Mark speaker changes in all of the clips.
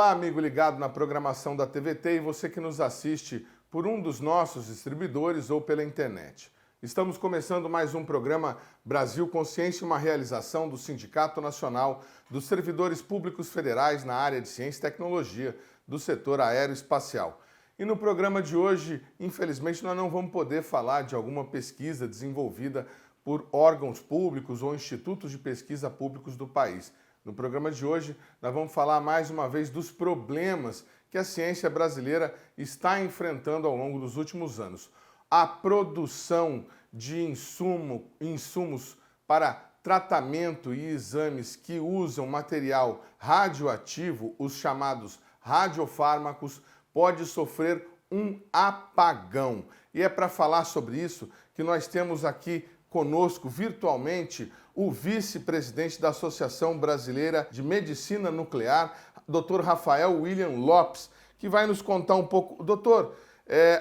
Speaker 1: Olá, amigo ligado na programação da TVT e você que nos assiste por um dos nossos distribuidores ou pela internet. Estamos começando mais um programa Brasil Consciência, uma realização do Sindicato Nacional dos Servidores Públicos Federais na área de Ciência e Tecnologia do setor aeroespacial. E no programa de hoje, infelizmente, nós não vamos poder falar de alguma pesquisa desenvolvida por órgãos públicos ou institutos de pesquisa públicos do país. No programa de hoje, nós vamos falar mais uma vez dos problemas que a ciência brasileira está enfrentando ao longo dos últimos anos. A produção de insumos para tratamento e exames que usam material radioativo, os chamados radiofármacos, pode sofrer um apagão. E é para falar sobre isso que nós temos aqui conosco virtualmente o vice-presidente da Associação Brasileira de Medicina Nuclear, Dr. Rafael William Lopes, que vai nos contar um pouco. Doutor,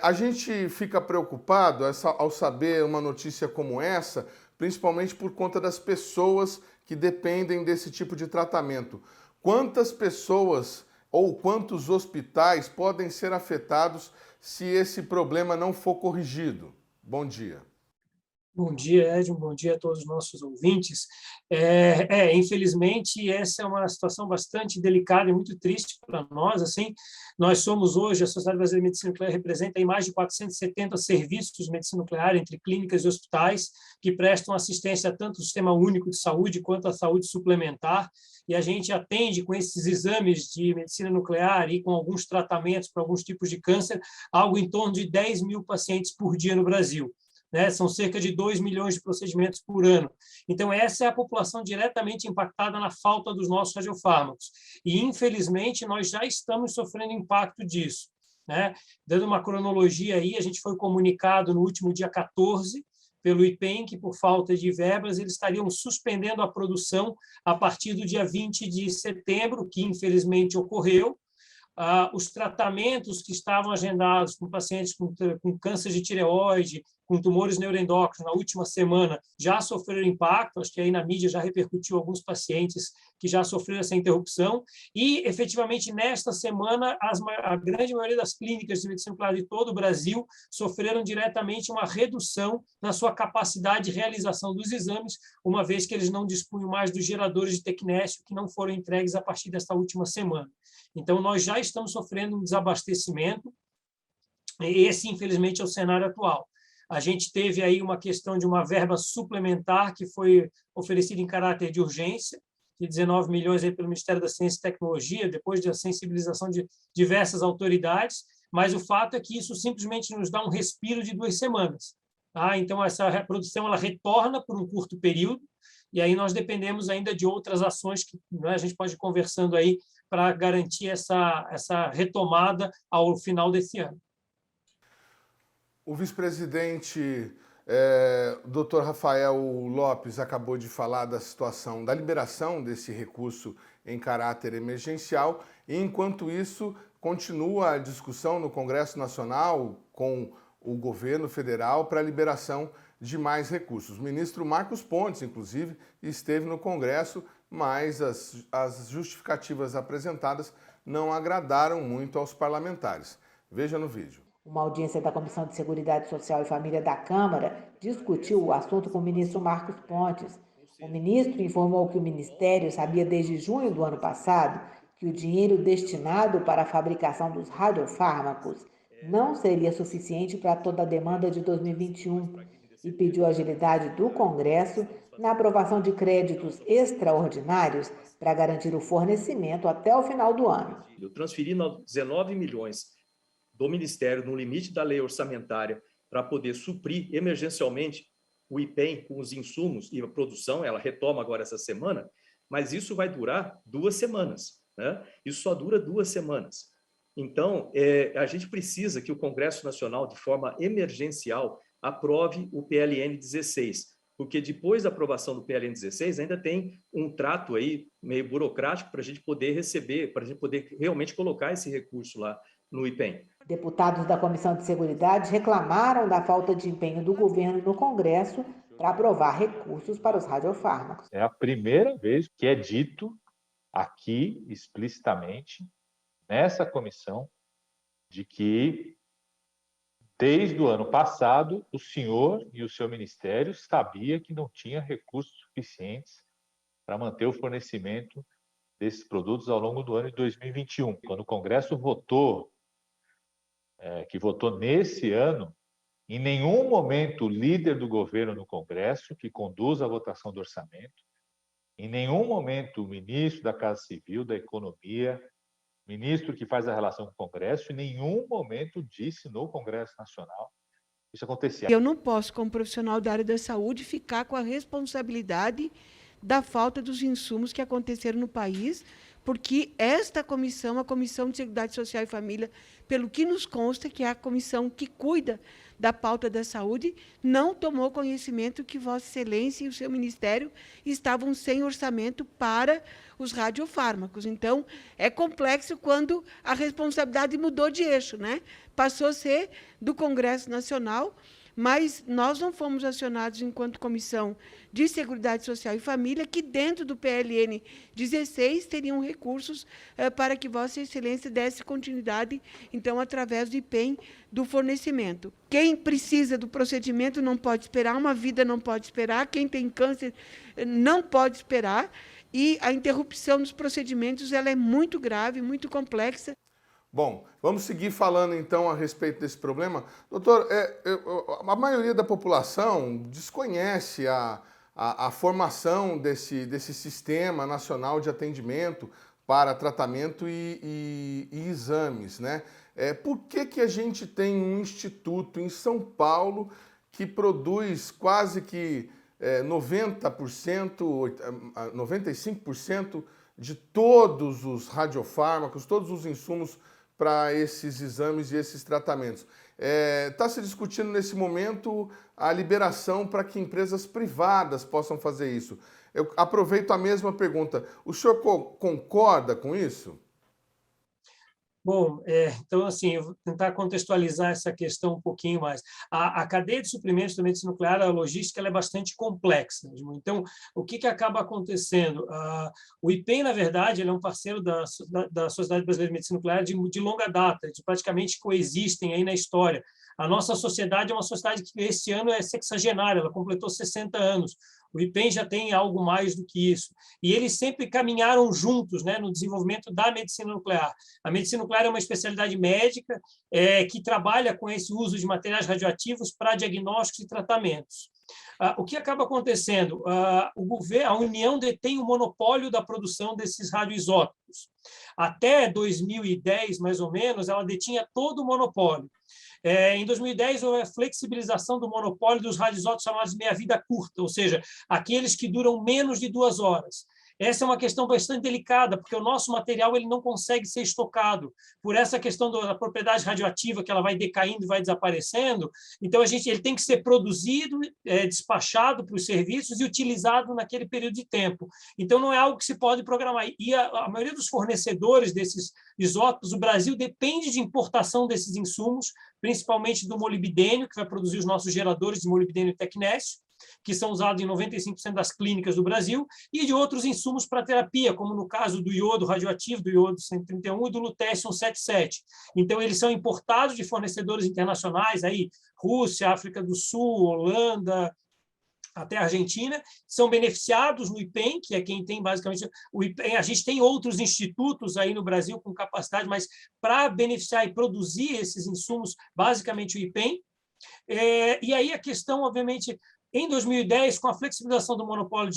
Speaker 1: a gente fica preocupado ao saber uma notícia como essa, principalmente por conta das pessoas que dependem desse tipo de tratamento. Quantas pessoas ou quantos hospitais podem ser afetados se esse problema não for corrigido? Bom dia.
Speaker 2: Bom dia, Edson. Bom dia a todos os nossos ouvintes. Infelizmente, essa é uma situação bastante delicada e muito triste para nós. Assim, nós somos hoje, a Sociedade Brasileira de Medicina Nuclear representa aí mais de 470 serviços de medicina nuclear, entre clínicas e hospitais, que prestam assistência tanto ao Sistema Único de Saúde quanto à saúde suplementar. E a gente atende com esses exames de medicina nuclear e com alguns tratamentos para alguns tipos de câncer, algo em torno de 10 mil pacientes por dia no Brasil. São cerca de 2 milhões de procedimentos por ano. Então, essa é a população diretamente impactada na falta dos nossos radiofármacos. E, infelizmente, nós já estamos sofrendo impacto disso. Dando uma cronologia aí, a gente foi comunicado no último dia 14 pelo IPEM que, por falta de verbas, eles estariam suspendendo a produção a partir do dia 20 de setembro, que, infelizmente, ocorreu. Os tratamentos que estavam agendados com pacientes com câncer de tireoide, com tumores neuroendócrinos na última semana, já sofreram impacto, acho que aí na mídia já repercutiu alguns pacientes que já sofreram essa interrupção, e, efetivamente, nesta semana, a grande maioria das clínicas de medicina nuclear de todo o Brasil sofreram diretamente uma redução na sua capacidade de realização dos exames, uma vez que eles não dispunham mais dos geradores de tecnésio que não foram entregues a partir desta última semana. Então, nós já estamos sofrendo um desabastecimento, e esse, infelizmente, é o cenário atual. A gente teve aí uma questão de uma verba suplementar que foi oferecida em caráter de urgência, de 19 milhões aí pelo Ministério da Ciência e Tecnologia, depois da sensibilização de diversas autoridades, mas o fato é que isso simplesmente nos dá um respiro de 2 semanas. Então, essa reprodução ela retorna por um curto período, e aí nós dependemos ainda de outras ações que a gente pode ir conversando aí para garantir essa retomada ao final desse ano.
Speaker 1: O vice-presidente, Dr. Rafael Lopes, acabou de falar da situação da liberação desse recurso em caráter emergencial, e, enquanto isso, continua a discussão no Congresso Nacional com o governo federal para a liberação de mais recursos. O ministro Marcos Pontes, inclusive, esteve no Congresso, mas as justificativas apresentadas não agradaram muito aos parlamentares. Veja no vídeo.
Speaker 3: Uma audiência da Comissão de Seguridade Social e Família da Câmara discutiu o assunto com o ministro Marcos Pontes. O ministro informou que o Ministério sabia desde junho do ano passado que o dinheiro destinado para a fabricação dos radiofármacos não seria suficiente para toda a demanda de 2021 e pediu agilidade do Congresso na aprovação de créditos extraordinários para garantir o fornecimento até o final do ano.
Speaker 4: Eu transferi 19 milhões do Ministério no limite da lei orçamentária para poder suprir emergencialmente o IPEM com os insumos e a produção, ela retoma agora essa semana, mas isso vai durar 2 semanas. Isso só dura 2 semanas. Então, a gente precisa que o Congresso Nacional, de forma emergencial, aprove o PLN 16, porque depois da aprovação do PLN 16 ainda tem um trato aí meio burocrático para a gente poder receber, para a gente poder realmente colocar esse recurso lá no IPEM.
Speaker 3: Deputados da Comissão de Seguridade reclamaram da falta de empenho do governo no Congresso para aprovar recursos para os radiofármacos.
Speaker 5: É a primeira vez que é dito aqui explicitamente nessa comissão de que, desde o ano passado, o senhor e o seu ministério sabia que não tinha recursos suficientes para manter o fornecimento desses produtos ao longo do ano de 2021. Quando o Congresso votou, que votou nesse ano, em nenhum momento o líder do governo no Congresso, que conduz a votação do orçamento, em nenhum momento o ministro da Casa Civil, da Economia, ministro que faz a relação com o Congresso, em nenhum momento disse no Congresso Nacional isso acontecia.
Speaker 6: Eu não posso, como profissional da área da saúde, ficar com a responsabilidade da falta dos insumos que aconteceram no país, porque esta comissão, a Comissão de Seguridade Social e Família, pelo que nos consta, que é a comissão que cuida da pauta da saúde, não tomou conhecimento que Vossa Excelência e o seu Ministério estavam sem orçamento para os radiofármacos. Então, é complexo quando a responsabilidade mudou de eixo, né? Passou a ser do Congresso Nacional, mas nós não fomos acionados enquanto Comissão de Seguridade Social e Família, que dentro do PLN 16 teriam recursos para que Vossa Excelência desse continuidade, então, através do IPEM, do fornecimento. Quem precisa do procedimento não pode esperar, uma vida não pode esperar, quem tem câncer não pode esperar, e a interrupção dos procedimentos ela é muito grave, muito complexa.
Speaker 1: Bom, vamos seguir falando então a respeito desse problema. Doutor, a maioria da população desconhece a formação desse Sistema Nacional de Atendimento para Tratamento e Exames, né? Por que a gente tem um instituto em São Paulo que produz quase que 90%, 95% de todos os radiofármacos, todos os insumos para esses exames e esses tratamentos? Está se discutindo nesse momento a liberação para que empresas privadas possam fazer isso. Eu aproveito a mesma pergunta. O senhor concorda com isso?
Speaker 2: Bom, então, assim, eu vou tentar contextualizar essa questão um pouquinho mais. A cadeia de suprimentos da medicina nuclear, a logística, ela é bastante complexa. Então, o que acaba acontecendo? O IPEM, na verdade, ele é um parceiro da Sociedade Brasileira de Medicina Nuclear de longa data, de praticamente coexistem aí na história. A nossa sociedade é uma sociedade que esse ano é sexagenária, ela completou 60 anos. O IPEM já tem algo mais do que isso. E eles sempre caminharam juntos, né, no desenvolvimento da medicina nuclear. A medicina nuclear é uma especialidade médica que trabalha com esse uso de materiais radioativos para diagnósticos e tratamentos. O que acaba acontecendo? A União detém o monopólio da produção desses radioisótopos. Até 2010, mais ou menos, ela detinha todo o monopólio. Em 2010, houve a flexibilização do monopólio dos radioisótopos chamados de meia-vida curta, ou seja, aqueles que duram menos de 2 horas. Essa é uma questão bastante delicada, porque o nosso material ele não consegue ser estocado. Por essa questão da propriedade radioativa, que ela vai decaindo e vai desaparecendo, então ele tem que ser produzido, despachado para os serviços e utilizado naquele período de tempo. Então, não é algo que se pode programar. E a maioria dos fornecedores desses isótopos, o Brasil depende de importação desses insumos, principalmente do molibdênio, que vai produzir os nossos geradores de molibdênio e tecnécio, que são usados em 95% das clínicas do Brasil, e de outros insumos para terapia, como no caso do iodo radioativo, do iodo 131 e do lutécio 177. Então, eles são importados de fornecedores internacionais, aí, Rússia, África do Sul, Holanda, até a Argentina, são beneficiados no IPEM, que é quem tem basicamente o IPEM. A gente tem outros institutos aí no Brasil com capacidade, mas para beneficiar e produzir esses insumos, basicamente o IPEM. E aí a questão, obviamente, em 2010, com a flexibilização do monopólio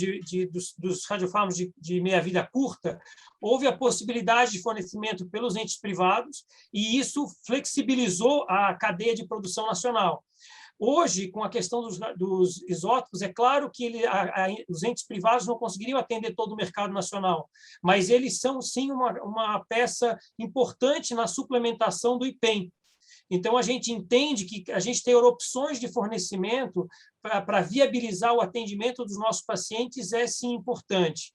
Speaker 2: dos radiofármacos de meia-vida curta, houve a possibilidade de fornecimento pelos entes privados, e isso flexibilizou a cadeia de produção nacional. Hoje, com a questão dos isótopos, é claro que os entes privados não conseguiriam atender todo o mercado nacional, mas eles são, sim, uma peça importante na suplementação do IPEM. Então, a gente entende que a gente ter opções de fornecimento para viabilizar o atendimento dos nossos pacientes é, sim, importante.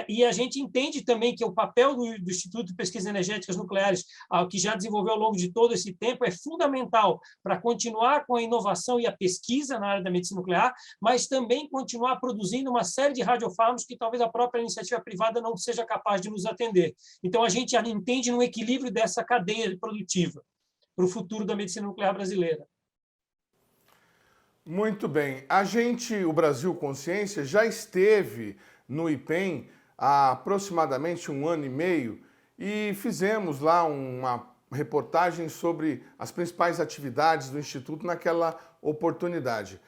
Speaker 2: E a gente entende também que o papel do Instituto de Pesquisas Energéticas Nucleares, que já desenvolveu ao longo de todo esse tempo, é fundamental para continuar com a inovação e a pesquisa na área da medicina nuclear, mas também continuar produzindo uma série de radiofármacos que talvez a própria iniciativa privada não seja capaz de nos atender. Então, a gente entende no equilíbrio dessa cadeia produtiva para o futuro da medicina nuclear brasileira.
Speaker 1: Muito bem. O Brasil Consciência, já esteve no IPEM há aproximadamente 1 ano e meio e fizemos lá uma reportagem sobre as principais atividades do Instituto naquela oportunidade.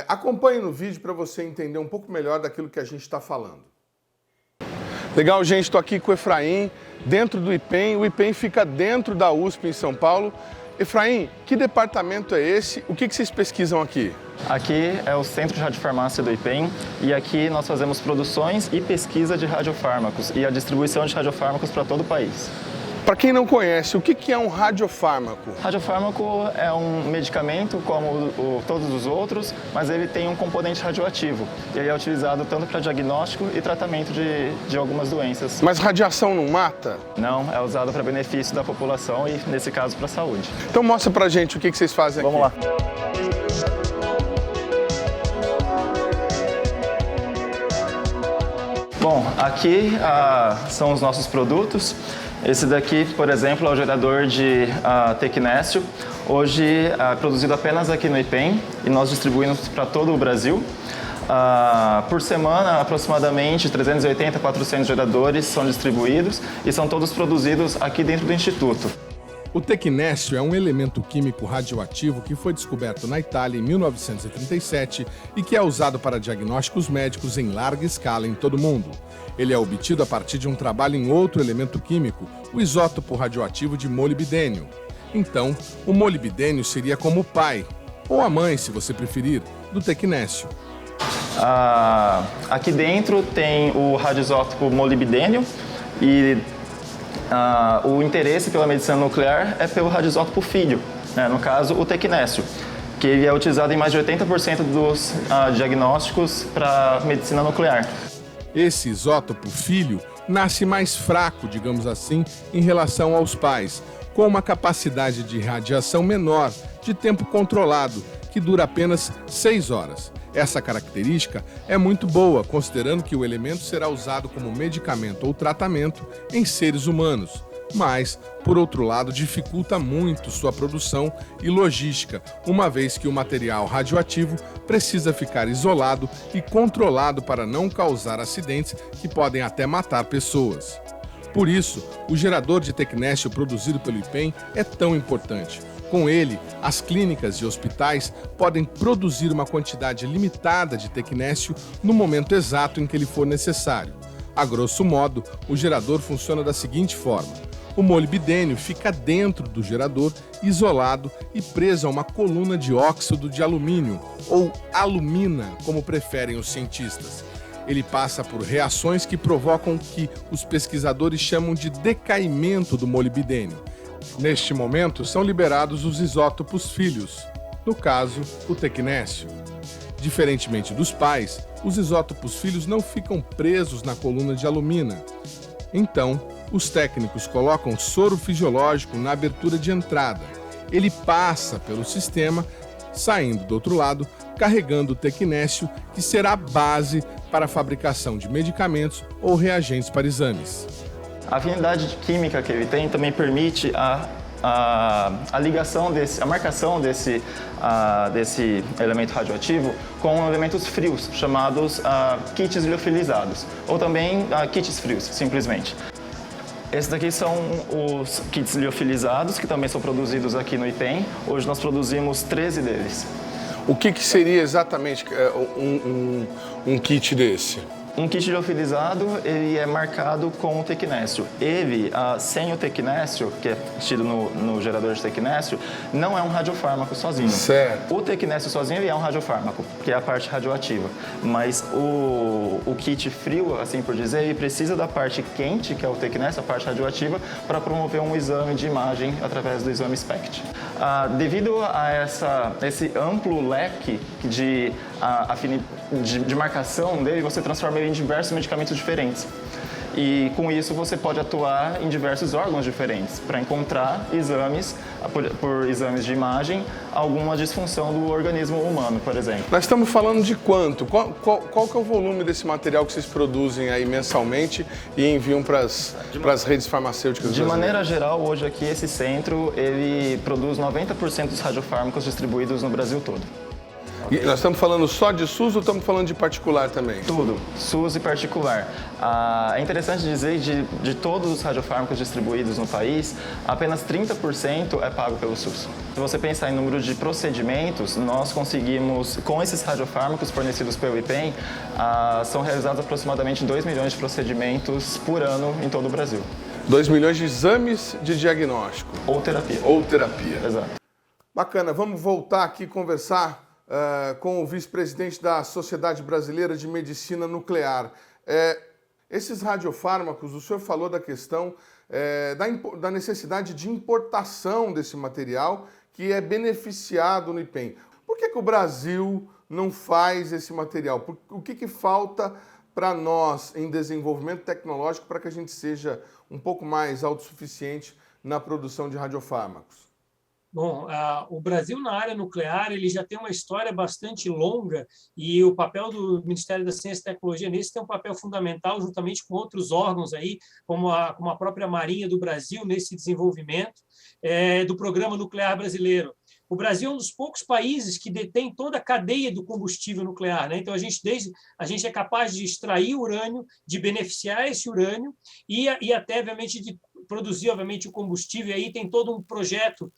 Speaker 1: Acompanhe no vídeo para você entender um pouco melhor daquilo que a gente está falando. Legal, gente, estou aqui com o Efraim, dentro do IPEM. O IPEM fica dentro da USP em São Paulo. Efraim, que departamento é esse? O que vocês pesquisam aqui?
Speaker 7: Aqui é o Centro de Radiofarmácia do IPEM e aqui nós fazemos produções e pesquisa de radiofármacos e a distribuição de radiofármacos para todo o país.
Speaker 1: Para quem não conhece, o que é um radiofármaco?
Speaker 7: Radiofármaco é um medicamento como todos os outros, mas ele tem um componente radioativo. Ele é utilizado tanto para diagnóstico e tratamento de algumas doenças.
Speaker 1: Mas radiação não mata?
Speaker 7: Não, é usado para benefício da população e, nesse caso, para a saúde.
Speaker 1: Então mostra pra gente o que vocês fazem aqui.
Speaker 7: Vamos lá. Bom, aqui são os nossos produtos. Esse daqui, por exemplo, é o gerador de tecnésio. Hoje é produzido apenas aqui no IPEM e nós distribuímos para todo o Brasil. Por semana, aproximadamente 380 a 400 geradores são distribuídos e são todos produzidos aqui dentro do Instituto.
Speaker 1: O tecnésio é um elemento químico radioativo que foi descoberto na Itália em 1937 e que é usado para diagnósticos médicos em larga escala em todo o mundo. Ele é obtido a partir de um trabalho em outro elemento químico, o isótopo radioativo de molibdênio. Então, o molibdênio seria como o pai, ou a mãe, se você preferir, do tecnésio.
Speaker 7: Aqui dentro tem o radioisótopo molibdênio e o interesse pela medicina nuclear é pelo radioisótopo filho, né? No caso, o tecnésio, que ele é utilizado em mais de 80% dos diagnósticos para medicina nuclear.
Speaker 1: Esse isótopo filho nasce mais fraco, digamos assim, em relação aos pais, com uma capacidade de radiação menor, de tempo controlado, que dura apenas 6 horas. Essa característica é muito boa, considerando que o elemento será usado como medicamento ou tratamento em seres humanos. Mas, por outro lado, dificulta muito sua produção e logística, uma vez que o material radioativo precisa ficar isolado e controlado para não causar acidentes que podem até matar pessoas. Por isso, o gerador de tecnésio produzido pelo IPEM é tão importante. Com ele, as clínicas e hospitais podem produzir uma quantidade limitada de tecnésio no momento exato em que ele for necessário. A grosso modo, o gerador funciona da seguinte forma: o molibdênio fica dentro do gerador, isolado e preso a uma coluna de óxido de alumínio, ou alumina, como preferem os cientistas. Ele passa por reações que provocam o que os pesquisadores chamam de decaimento do molibdênio. Neste momento, são liberados os isótopos filhos, no caso, o tecnésio. Diferentemente dos pais, os isótopos filhos não ficam presos na coluna de alumina. Então, os técnicos colocam soro fisiológico na abertura de entrada. Ele passa pelo sistema, saindo do outro lado, carregando o tecnésio, que será a base para a fabricação de medicamentos ou reagentes para exames.
Speaker 7: A afinidade química que ele tem também permite a ligação a marcação desse elemento radioativo com elementos frios, chamados kits liofilizados, ou também kits frios, simplesmente. Esses daqui são os kits liofilizados, que também são produzidos aqui no IPEM. Hoje nós produzimos 13 deles.
Speaker 1: O que seria exatamente um kit desse?
Speaker 7: Um kit liofilizado, ele é marcado com o tecnésio. Ele, sem o tecnésio, que é tido no gerador de tecnésio, não é um radiofármaco sozinho.
Speaker 1: Certo.
Speaker 7: O tecnésio sozinho ele é um radiofármaco, que é a parte radioativa. Mas o kit frio, assim por dizer, ele precisa da parte quente, que é o tecnésio, a parte radioativa, para promover um exame de imagem através do exame SPECT. Devido a esse amplo leque de marcação dele, você transforma ele em diversos medicamentos diferentes. E com isso você pode atuar em diversos órgãos diferentes para encontrar exames, por exames de imagem, alguma disfunção do organismo humano, por exemplo.
Speaker 1: Nós estamos falando de quanto? Qual que é o volume desse material que vocês produzem aí mensalmente e enviam para as redes farmacêuticas?
Speaker 7: De maneira geral, hoje aqui esse centro ele produz 90% dos radiofármacos distribuídos no Brasil todo.
Speaker 1: E nós estamos falando só de SUS ou estamos falando de particular também?
Speaker 7: Tudo, SUS e particular. É interessante dizer que de todos os radiofármacos distribuídos no país, apenas 30% é pago pelo SUS. Se você pensar em número de procedimentos, nós conseguimos, com esses radiofármacos fornecidos pelo IPEM, são realizados aproximadamente 2 milhões de procedimentos por ano em todo o Brasil.
Speaker 1: 2 milhões de exames de diagnóstico?
Speaker 7: Ou terapia.
Speaker 1: Ou terapia.
Speaker 7: Exato.
Speaker 1: Bacana, vamos voltar aqui e conversar com o vice-presidente da Sociedade Brasileira de Medicina Nuclear. Esses radiofármacos, o senhor falou da questão da necessidade de importação desse material que é beneficiado no IPEM. Por que o Brasil não faz esse material? O que falta para nós em desenvolvimento tecnológico para que a gente seja um pouco mais autossuficiente na produção de radiofármacos?
Speaker 2: Bom, o Brasil na área nuclear ele já tem uma história bastante longa e o papel do Ministério da Ciência e Tecnologia nesse tem um papel fundamental juntamente com outros órgãos aí, como a própria Marinha do Brasil nesse desenvolvimento do Programa Nuclear Brasileiro. O Brasil é um dos poucos países que detém toda a cadeia do combustível nuclear, né? Então, a gente é capaz de extrair urânio, de beneficiar esse urânio e até, obviamente, de produzir, obviamente, o combustível. E aí tem todo um projeto,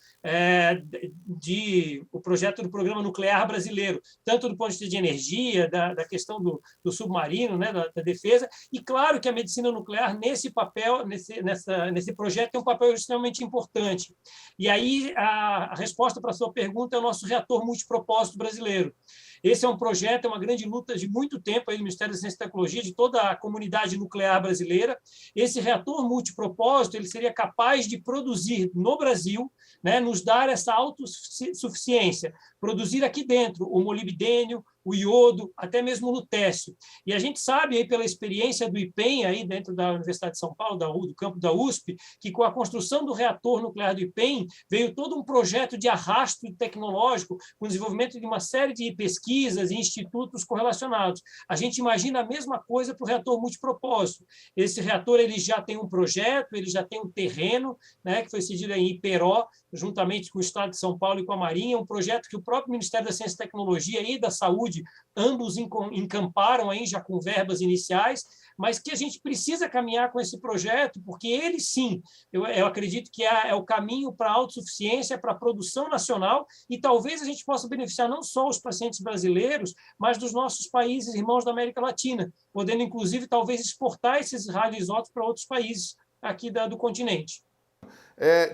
Speaker 2: o projeto do Programa Nuclear Brasileiro, tanto do ponto de vista de energia, da questão do submarino, né, da defesa, e claro que a medicina nuclear, nesse papel, nesse projeto, tem um papel extremamente importante. E aí a resposta para a sua pergunta é o nosso reator multipropósito brasileiro. Esse é um projeto, é uma grande luta de muito tempo aí do Ministério da Ciência e Tecnologia, de toda a comunidade nuclear brasileira. Esse reator multipropósito ele seria capaz de produzir no Brasil, né, nos dar essa autossuficiência, produzir aqui dentro o molibdênio, o iodo, até mesmo o lutécio. E a gente sabe, aí, pela experiência do IPEM, aí dentro da Universidade de São Paulo, do campo da USP, que com a construção do reator nuclear do IPEM, veio todo um projeto de arrasto tecnológico, com o desenvolvimento de uma série de pesquisas e institutos correlacionados. A gente imagina a mesma coisa para o reator multipropósito. Esse reator ele já tem um projeto, ele já tem um terreno, né, que foi cedido em Iperó, juntamente com o Estado de São Paulo e com a Marinha, um projeto que o próprio Ministério da Ciência e Tecnologia e da Saúde ambos encamparam aí já com verbas iniciais, mas que a gente precisa caminhar com esse projeto, porque ele sim, eu acredito que é o caminho para a autossuficiência, para a produção nacional, e talvez a gente possa beneficiar não só os pacientes brasileiros, mas dos nossos países irmãos da América Latina, podendo inclusive talvez exportar esses radioisótopos para outros países aqui do continente.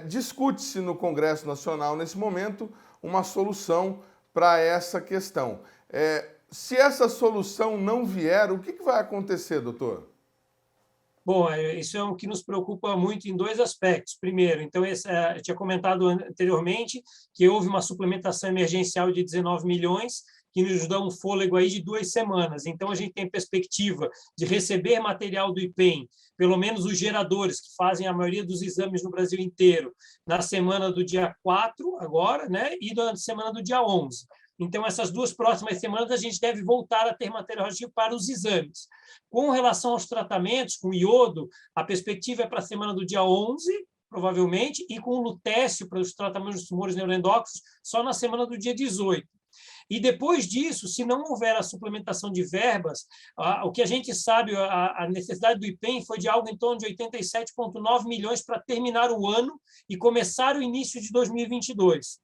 Speaker 1: Discute-se no Congresso Nacional, nesse momento, uma solução para essa questão. Se essa solução não vier, o que vai acontecer, doutor?
Speaker 2: Bom, isso é o que nos preocupa muito em dois aspectos. Primeiro, então, eu tinha comentado anteriormente que houve uma suplementação emergencial de 19 milhões, que nos dá um fôlego aí de 2 semanas. Então, a gente tem perspectiva de receber material do IPEM, pelo menos os geradores, que fazem a maioria dos exames no Brasil inteiro, na semana do dia 4, agora, né, e na semana do dia 11. Então, essas 2 próximas semanas, a gente deve voltar a ter material radioativo para os exames. Com relação aos tratamentos, com iodo, a perspectiva é para a semana do dia 11, provavelmente, e com o lutécio para os tratamentos dos tumores neuroendócrinos, só na semana do dia 18. E depois disso, se não houver a suplementação de verbas, o que a gente sabe, a necessidade do IPEM foi de algo em torno de 87,9 milhões para terminar o ano e começar o início de 2022.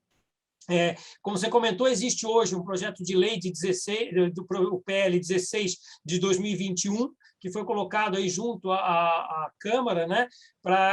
Speaker 2: Como você comentou, existe hoje um projeto de lei de 16, do PL 16 de 2021, que foi colocado aí junto à Câmara, né,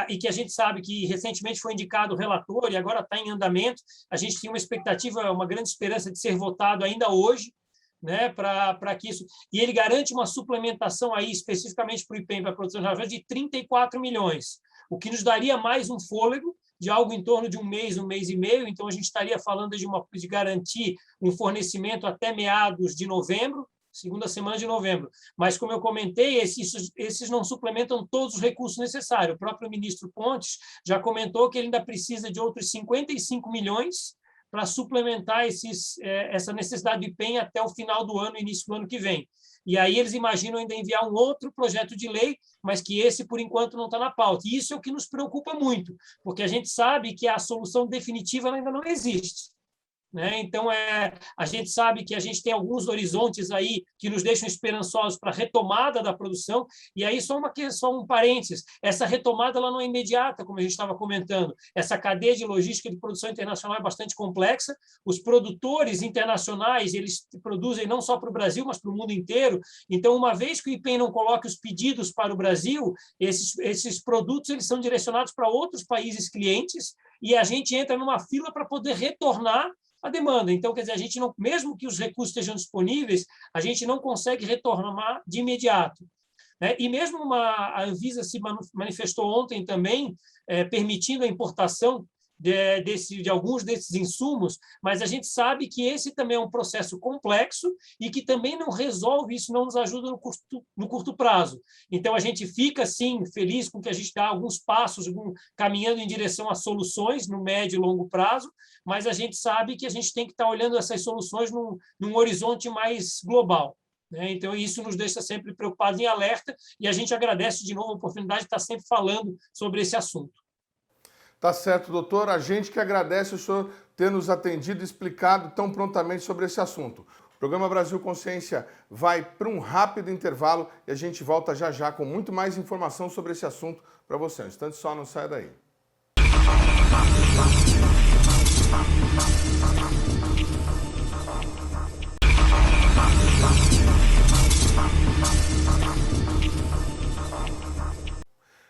Speaker 2: e que a gente sabe que recentemente foi indicado o relator e agora está em andamento. A gente tinha uma expectativa, uma grande esperança de ser votado ainda hoje, né, para que isso... E ele garante uma suplementação aí especificamente para o IPEM, para a produção de 34 milhões, o que nos daria mais um fôlego de algo em torno de um mês e meio, então a gente estaria falando de garantir um fornecimento até meados de novembro, segunda semana de novembro. Mas, como eu comentei, esses não suplementam todos os recursos necessários. O próprio ministro Pontes já comentou que ele ainda precisa de outros 55 milhões para suplementar essa necessidade de IPEM até o final do ano, início do ano que vem. E aí eles imaginam ainda enviar um outro projeto de lei, mas que esse, por enquanto, não está na pauta. E isso é o que nos preocupa muito, porque a gente sabe que a solução definitiva ainda não existe. Então, a gente sabe que a gente tem alguns horizontes aí que nos deixam esperançosos para a retomada da produção, e aí só um parênteses, essa retomada ela não é imediata, como a gente estava comentando, essa cadeia de logística de produção internacional é bastante complexa, os produtores internacionais, eles produzem não só para o Brasil, mas para o mundo inteiro, então, uma vez que o IPEM não coloque os pedidos para o Brasil, esses produtos eles são direcionados para outros países clientes, e a gente entra numa fila para poder retornar a demanda. Então, quer dizer, a gente não, mesmo que os recursos estejam disponíveis, a gente não consegue retornar de imediato. E mesmo a Anvisa se manifestou ontem também, permitindo a importação de alguns desses insumos, mas a gente sabe que esse também é um processo complexo e que também não resolve isso, não nos ajuda no curto prazo. Então, a gente fica, sim, feliz com que a gente dá alguns passos caminhando em direção a soluções no médio e longo prazo, mas a gente sabe que a gente tem que estar olhando essas soluções num horizonte mais global. Então, isso nos deixa sempre preocupados em alerta e a gente agradece de novo a oportunidade de estar sempre falando sobre esse assunto.
Speaker 1: Tá certo, doutor. A gente que agradece o senhor ter nos atendido e explicado tão prontamente sobre esse assunto. O programa Brasil Consciência vai para um rápido intervalo e a gente volta já já com muito mais informação sobre esse assunto para você. Um instante só, não saia daí.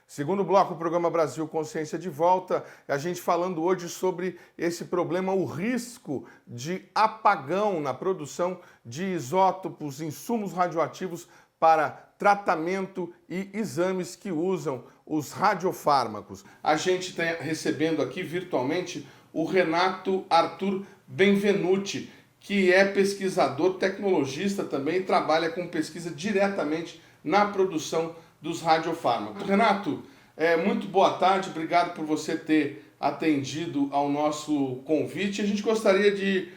Speaker 1: Segundo bloco, o programa Brasil Consciência de volta, a gente falando hoje sobre esse problema, o risco de apagão na produção de isótopos, insumos radioativos para tratamento e exames que usam os radiofármacos. A gente está recebendo aqui virtualmente o Renato Arthur Benvenuti, que é pesquisador, tecnologista também, e trabalha com pesquisa diretamente na produção dos radiofármacos. Renato, muito boa tarde, obrigado por você ter atendido ao nosso convite. A gente gostaria de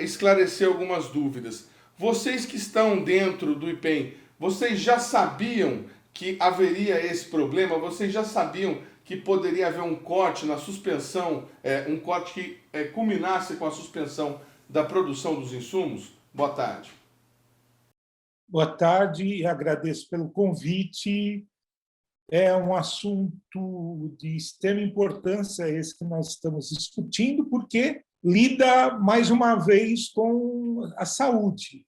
Speaker 1: esclarecer algumas dúvidas. Vocês que estão dentro do IPEM, vocês já sabiam que haveria esse problema? Vocês já sabiam que poderia haver um corte na suspensão, um corte que culminasse com a suspensão da produção dos insumos? Boa tarde.
Speaker 8: Boa tarde e agradeço pelo convite. É um assunto de extrema importância esse que nós estamos discutindo, porque lida, mais uma vez, com a saúde.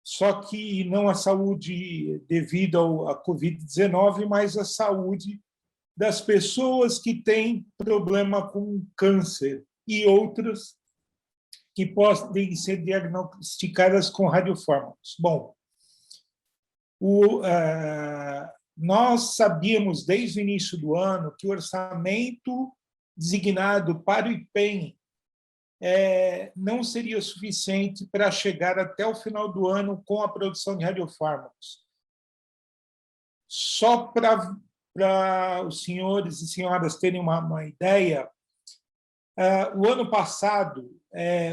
Speaker 8: Só que não a saúde devido à Covid-19, mas a saúde das pessoas que têm problema com câncer e outras que podem ser diagnosticadas com radiofármacos. Bom, nós sabíamos desde o início do ano que o orçamento designado para o IPEM não seria suficiente para chegar até o final do ano com a produção de radiofármacos. Só para os senhores e senhoras terem uma ideia, o ano passado,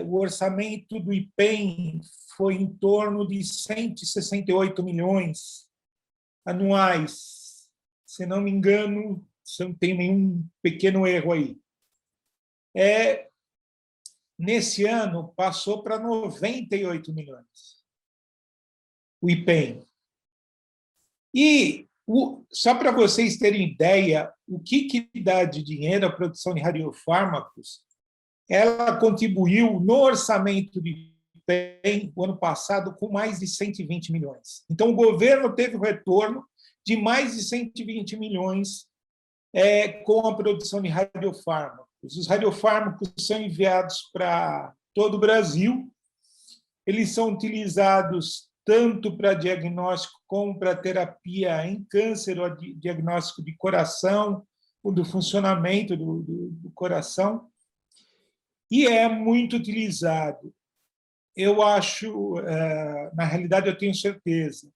Speaker 8: o orçamento do IPEM foi em torno de 168 milhões anuais, se não me engano, se não tem nenhum pequeno erro aí. Nesse ano, passou para 98 milhões, o IPEM. E, só para vocês terem ideia, o que dá de dinheiro à produção de radiofármacos, ela contribuiu no orçamento de IPEM, o ano passado, com mais de 120 milhões. Então, o governo teve um retorno de mais de 120 milhões com a produção de radiofármacos. Os radiofármacos são enviados para todo o Brasil, eles são utilizados tanto para diagnóstico como para terapia em câncer, ou diagnóstico de coração, do funcionamento do coração, e é muito utilizado. Eu acho, na realidade, eu tenho certeza,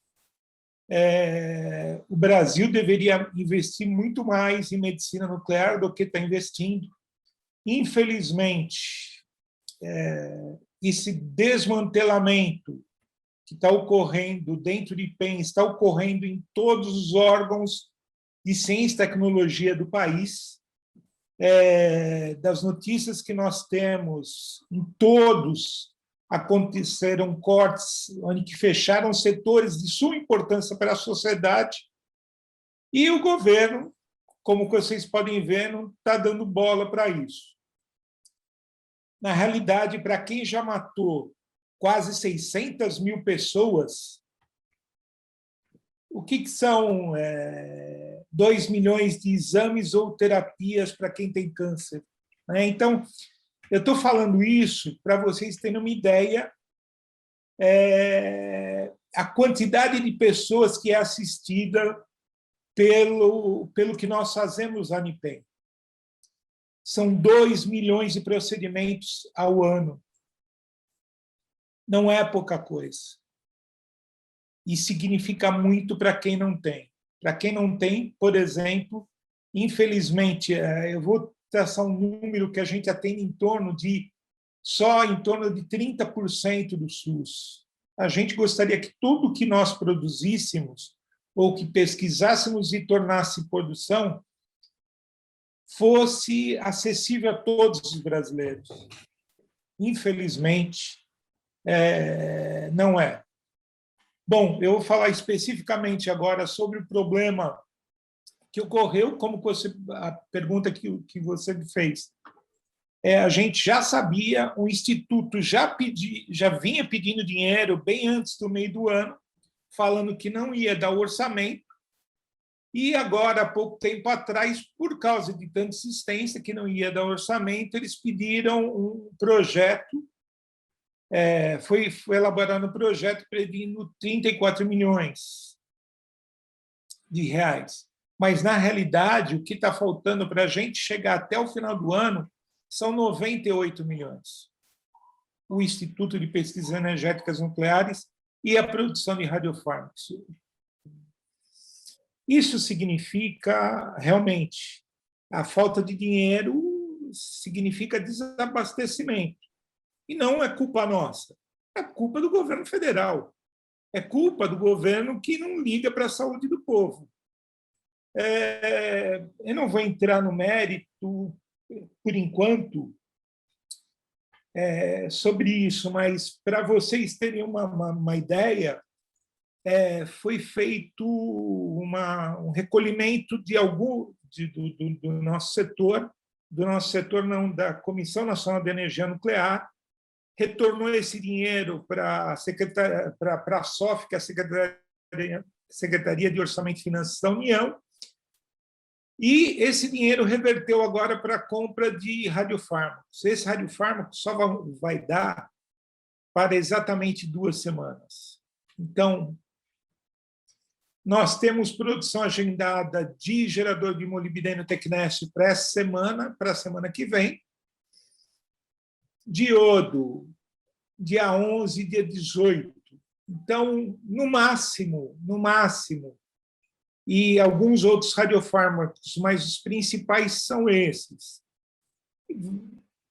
Speaker 8: o Brasil deveria investir muito mais em medicina nuclear do que está investindo. Infelizmente, esse desmantelamento que está ocorrendo dentro de IPEM está ocorrendo em todos os órgãos de ciência e tecnologia do país. Das notícias que nós temos, em todos aconteceram cortes, onde que fecharam setores de suma importância para a sociedade, e o governo, como vocês podem ver, não está dando bola para isso. Na realidade, para quem já matou quase 600 mil pessoas, o que são 2 milhões de exames ou terapias para quem tem câncer? Então, eu estou falando isso para vocês terem uma ideia a quantidade de pessoas que é assistida pelo que nós fazemos lá no IPEM. São 2 milhões de procedimentos ao ano. Não é pouca coisa. E significa muito para quem não tem. Para quem não tem, por exemplo, infelizmente, eu vou traçar um número que a gente atende só em torno de 30% do SUS. A gente gostaria que tudo que nós produzíssemos ou que pesquisássemos e tornasse produção fosse acessível a todos os brasileiros. Infelizmente, não é. Bom, eu vou falar especificamente agora sobre o problema que ocorreu, como a pergunta que você me fez. A gente já sabia, o Instituto já vinha pedindo dinheiro bem antes do meio do ano, falando que não ia dar orçamento, e agora, há pouco tempo atrás, por causa de tanta insistência que não ia dar orçamento, eles pediram um projeto, foi elaborado um projeto pedindo 34 milhões de reais. Mas, na realidade, o que está faltando para a gente chegar até o final do ano são 98 milhões. O Instituto de Pesquisas Energéticas Nucleares e a produção de radiofármacos. Isso significa, realmente, a falta de dinheiro significa desabastecimento. E não é culpa nossa, é culpa do governo federal. É culpa do governo que não liga para a saúde do povo. Eu não vou entrar no mérito, por enquanto, sobre isso, mas, para vocês terem uma ideia, foi feito um recolhimento do nosso setor não, da Comissão Nacional de Energia Nuclear, retornou esse dinheiro para a SOF, que é a Secretaria de Orçamento e Finanças da União, e esse dinheiro reverteu agora para a compra de radiofármacos. Esse radiofármaco só vai dar para exatamente 2 semanas. Então, nós temos produção agendada de gerador de molibdênio Tecneste para essa semana, para a semana que vem, de iodo, dia 11 e dia 18. Então, no máximo, e alguns outros radiofármacos, mas os principais são esses.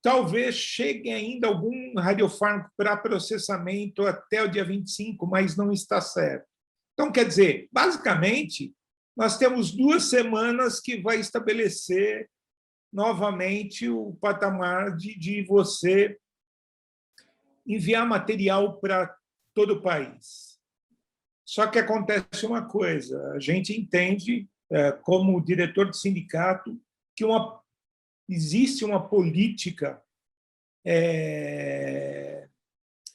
Speaker 8: Talvez chegue ainda algum radiofármaco para processamento até o dia 25, mas não está certo. Então, quer dizer, basicamente, nós temos 2 semanas que vai estabelecer novamente o patamar de você enviar material para todo o país. Só que acontece uma coisa, a gente entende, como diretor de sindicato, que existe uma política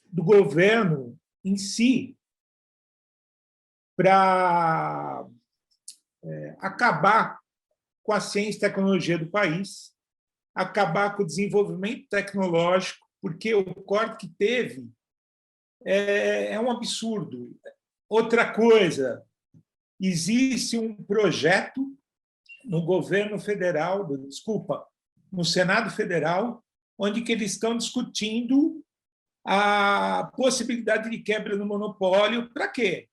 Speaker 8: do governo em si para acabar com a ciência e tecnologia do país, acabar com o desenvolvimento tecnológico, porque o corte que teve é um absurdo. Outra coisa, existe um projeto no governo federal, no Senado Federal, onde que eles estão discutindo a possibilidade de quebra do monopólio. Para quê?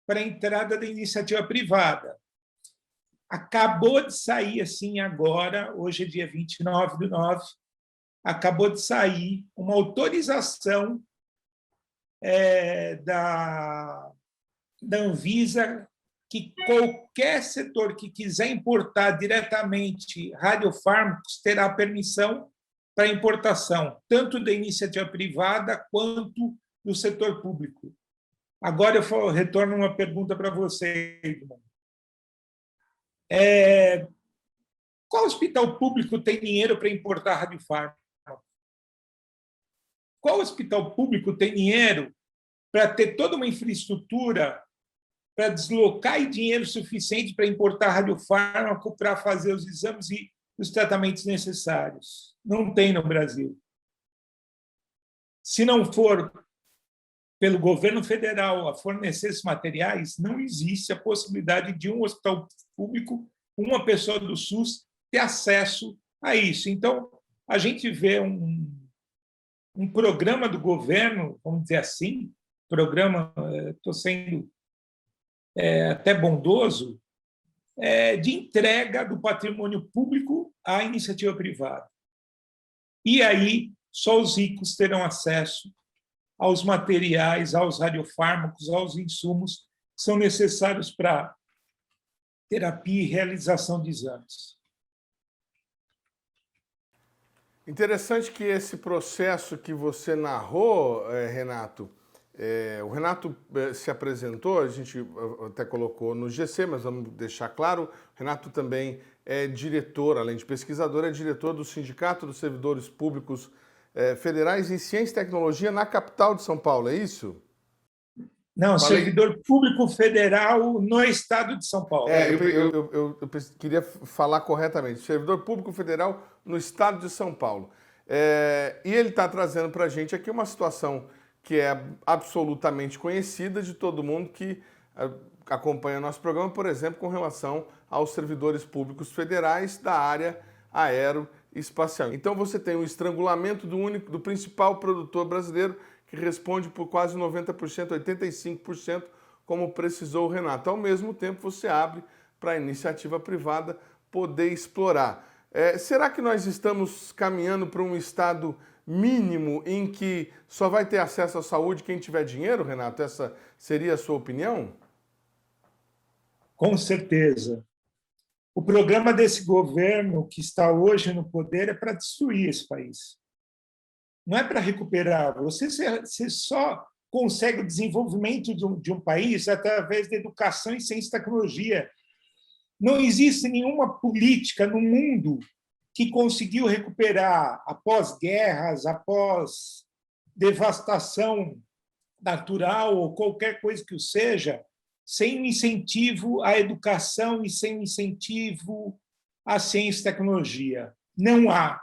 Speaker 8: Para a entrada da iniciativa privada. Acabou de sair, assim, agora, hoje é dia 29/9, acabou de sair uma autorização da Anvisa que qualquer setor que quiser importar diretamente radiofármacos terá permissão para importação, tanto da iniciativa privada quanto do setor público. Agora eu retorno uma pergunta para você, Edmond. Qual hospital público tem dinheiro para importar radiofármaco? Qual hospital público tem dinheiro para ter toda uma infraestrutura para deslocar e dinheiro suficiente para importar radiofármaco para fazer os exames e os tratamentos necessários? Não tem no Brasil. Se não for pelo governo federal a fornecer esses materiais, não existe a possibilidade de um hospital público, uma pessoa do SUS, ter acesso a isso. Então, a gente vê um programa do governo, vamos dizer assim, estou sendo até bondoso, de entrega do patrimônio público à iniciativa privada. E aí, só os ricos terão acesso aos materiais, aos radiofármacos, aos insumos que são necessários para terapia e realização de exames.
Speaker 1: Interessante que esse processo que você narrou, Renato, o Renato se apresentou, a gente até colocou no GC, mas vamos deixar claro, o Renato também é diretor, além de pesquisador, é diretor do Sindicato dos Servidores Públicos Federais em Ciência e Tecnologia na capital de São Paulo, é isso?
Speaker 8: Não, servidor público federal no estado de São Paulo.
Speaker 1: Eu queria falar corretamente. Servidor público federal no estado de São Paulo. E ele está trazendo para a gente aqui uma situação que é absolutamente conhecida de todo mundo que acompanha nosso programa, por exemplo, com relação aos servidores públicos federais da área aeroespacial. Então você tem o estrangulamento do principal produtor brasileiro, que responde por quase 90%, 85%, como precisou o Renato. Ao mesmo tempo, você abre para a iniciativa privada poder explorar. Será que nós estamos caminhando para um estado mínimo em que só vai ter acesso à saúde quem tiver dinheiro, Renato? Essa seria a sua opinião?
Speaker 8: Com certeza. O programa desse governo que está hoje no poder é para destruir esse país. Não é para recuperar. Você só consegue o desenvolvimento de um país através da educação e ciência e tecnologia. Não existe nenhuma política no mundo que conseguiu recuperar após guerras, após devastação natural ou qualquer coisa que o seja, sem um incentivo à educação e sem um incentivo à ciência e tecnologia. Não há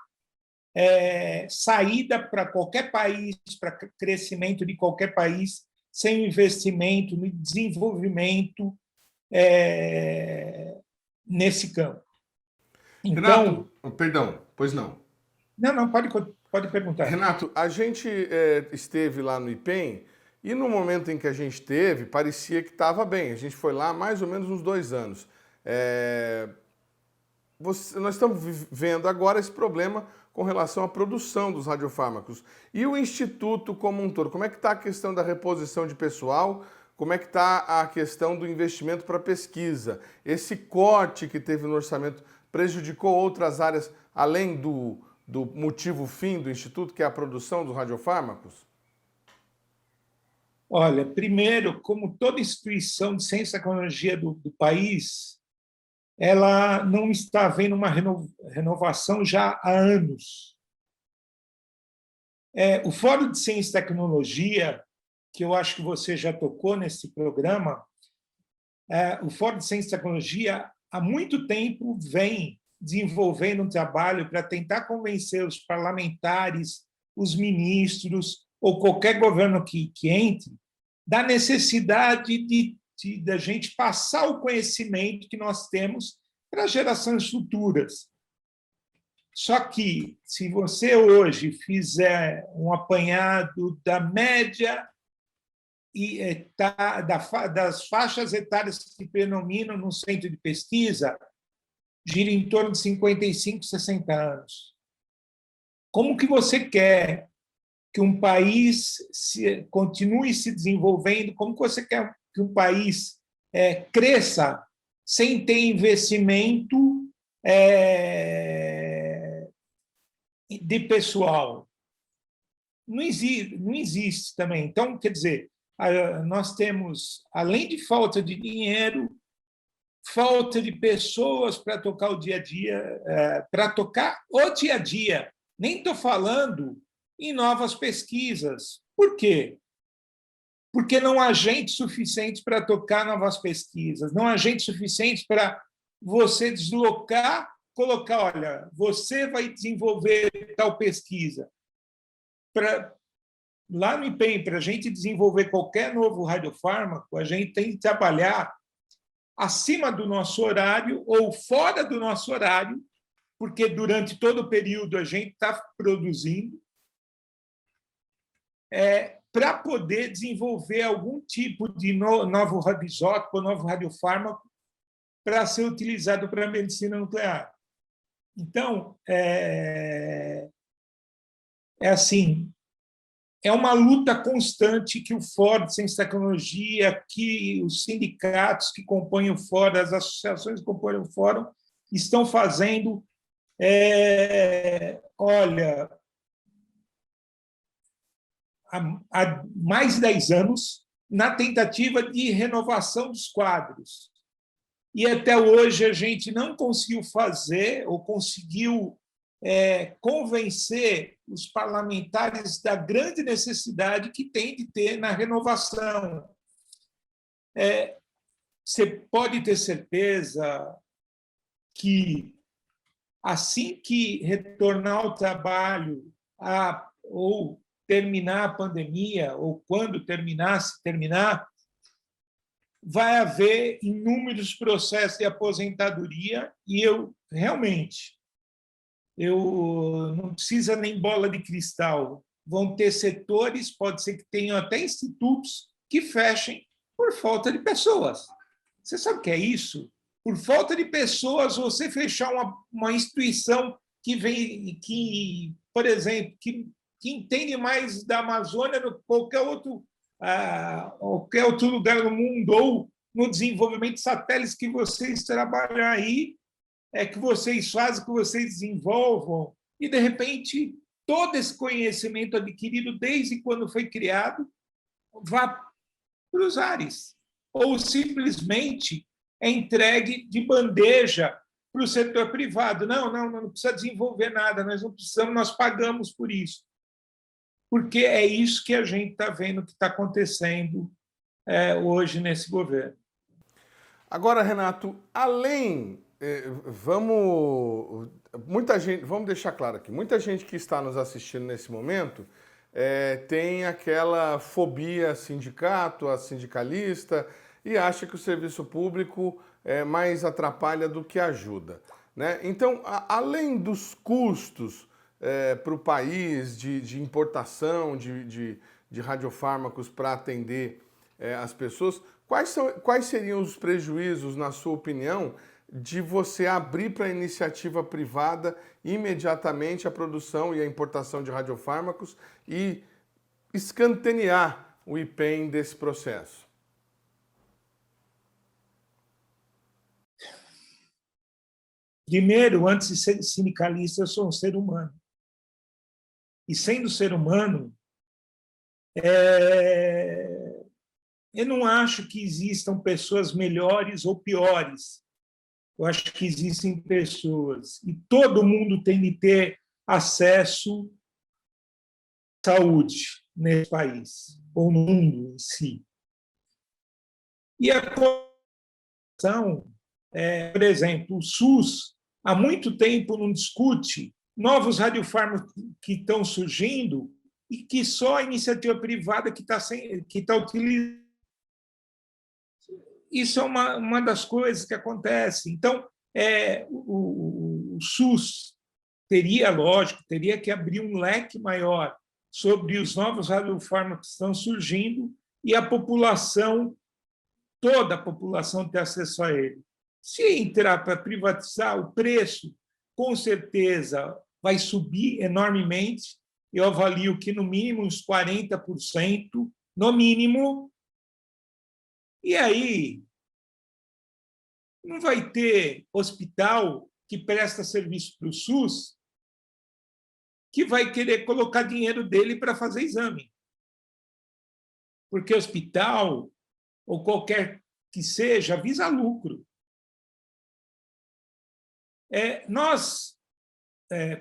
Speaker 8: saída para qualquer país, para crescimento de qualquer país, sem investimento no desenvolvimento nesse campo.
Speaker 1: Então, Renato, perdão, pois não.
Speaker 8: Não, pode perguntar.
Speaker 1: Renato, a gente esteve lá no IPEM e no momento em que a gente esteve, parecia que estava bem. A gente foi lá há mais ou menos uns 2 anos. Nós estamos vendo agora esse problema com relação à produção dos radiofármacos. E o Instituto como um todo, como é que está a questão da reposição de pessoal? Como é que está a questão do investimento para pesquisa? Esse corte que teve no orçamento prejudicou outras áreas, além do motivo fim do Instituto, que é a produção dos radiofármacos?
Speaker 8: Olha, primeiro, como toda instituição de ciência e tecnologia do país, ela não está havendo uma renovação já há anos. O Fórum de Ciência e Tecnologia, que eu acho que você já tocou nesse programa, o Fórum de Ciência e Tecnologia, há muito tempo, vem desenvolvendo um trabalho para tentar convencer os parlamentares, os ministros, ou qualquer governo que entre, da necessidade da gente passar o conhecimento que nós temos para gerações futuras. Só que, se você hoje fizer um apanhado da média das faixas etárias que predominam no centro de pesquisa, gira em torno de 55, 60 anos. Como que você quer que um país continue se desenvolvendo? Como que você quer que um país cresça sem ter investimento de pessoal? Não existe também. Então, quer dizer, nós temos, além de falta de dinheiro, falta de pessoas para tocar o dia a dia, para tocar o dia a dia. Nem estou falando em novas pesquisas. Por quê? Porque não há gente suficiente para tocar novas pesquisas, não há gente suficiente para você deslocar, colocar, olha, você vai desenvolver tal pesquisa. Lá no IPEM, para a gente desenvolver qualquer novo radiofármaco, a gente tem que trabalhar acima do nosso horário ou fora do nosso horário, porque durante todo o período a gente está produzindo, para poder desenvolver algum tipo de novo radioisótopo ou novo radiofármaco para ser utilizado para a medicina nuclear. Então, assim, é uma luta constante que o Fórum de Ciência e Tecnologia, que os sindicatos que compõem o Fórum, as associações que compõem o Fórum, estão fazendo. Olha, há mais de 10 anos, na tentativa de renovação dos quadros. E até hoje a gente não conseguiu fazer, ou conseguiu convencer os parlamentares da grande necessidade que tem de ter na renovação. Você pode ter certeza que, assim que retornar ao trabalho, ou terminar a pandemia, ou quando terminar, vai haver inúmeros processos de aposentadoria, e realmente, não precisa nem bola de cristal. Vão ter setores, pode ser que tenham até institutos que fechem por falta de pessoas. Você sabe o que é isso? Por falta de pessoas, você fechar uma instituição que, por exemplo, que entende mais da Amazônia do que qualquer outro lugar no mundo, ou no desenvolvimento de satélites que vocês trabalham aí, que vocês fazem, que vocês desenvolvam, e, de repente, todo esse conhecimento adquirido desde quando foi criado vá para os ares, ou simplesmente é entregue de bandeja para o setor privado. Não precisa desenvolver nada, nós não precisamos, nós pagamos por isso. Porque é isso que a gente está vendo que está acontecendo hoje nesse governo.
Speaker 1: Agora, Renato, vamos deixar claro aqui, muita gente que está nos assistindo nesse momento tem aquela fobia a sindicato, a sindicalista, e acha que o serviço público mais atrapalha do que ajuda, né? Então, além dos custos para o país de importação de radiofármacos para atender as pessoas, quais seriam os prejuízos, na sua opinião, de você abrir para a iniciativa privada imediatamente a produção e a importação de radiofármacos e escantear o IPEM desse processo?
Speaker 8: Primeiro, antes de ser sindicalista, eu sou um ser humano. E, sendo ser humano, eu não acho que existam pessoas melhores ou piores. Eu acho que existem pessoas, e todo mundo tem de ter acesso à saúde nesse país, ou no mundo em si. E a corrupção, por exemplo, o SUS, há muito tempo não discute novos radiofármacos que estão surgindo e que só a iniciativa privada que está utilizando. Isso é uma das coisas que acontece. Então, o SUS teria, lógico, teria que abrir um leque maior sobre os novos radiofármacos que estão surgindo e a população, toda a população, ter acesso a ele. Se entrar para privatizar, o preço, com certeza, vai subir enormemente. Eu avalio que, no mínimo, uns 40%, no mínimo. E aí, não vai ter hospital que presta serviço para o SUS que vai querer colocar dinheiro dele para fazer exame. Porque hospital, ou qualquer que seja, visa lucro. Nós,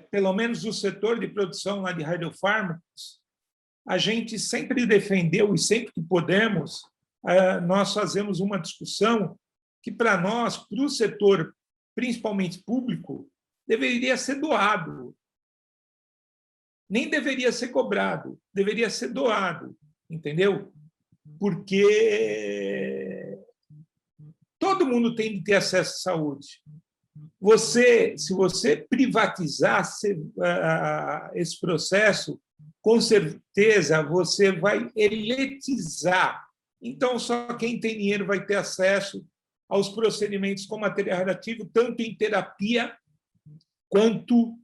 Speaker 8: pelo menos no setor de produção lá de radiofármacos, a gente sempre defendeu, e sempre que podemos, nós fazemos uma discussão que, para nós, para o setor, principalmente público, deveria ser doado. Nem deveria ser cobrado, deveria ser doado, entendeu? Porque todo mundo tem de ter acesso à saúde. Se você privatizar esse processo, com certeza você vai elitizar. Então, só quem tem dinheiro vai ter acesso aos procedimentos com material radioativo, tanto em terapia quanto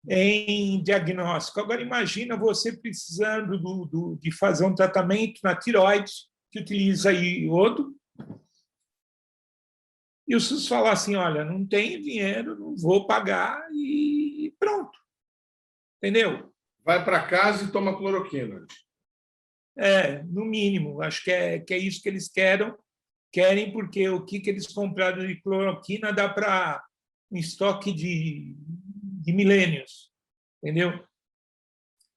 Speaker 8: em diagnóstico. Agora, imagina você precisando de fazer um tratamento na tireoide, que utiliza iodo, e o SUS falar assim, olha, não tenho dinheiro, não vou pagar, e pronto. Entendeu?
Speaker 1: Vai para casa e toma cloroquina.
Speaker 8: No mínimo. Acho que é isso que eles querem, porque o que eles compraram de cloroquina dá para um estoque de milênios, entendeu?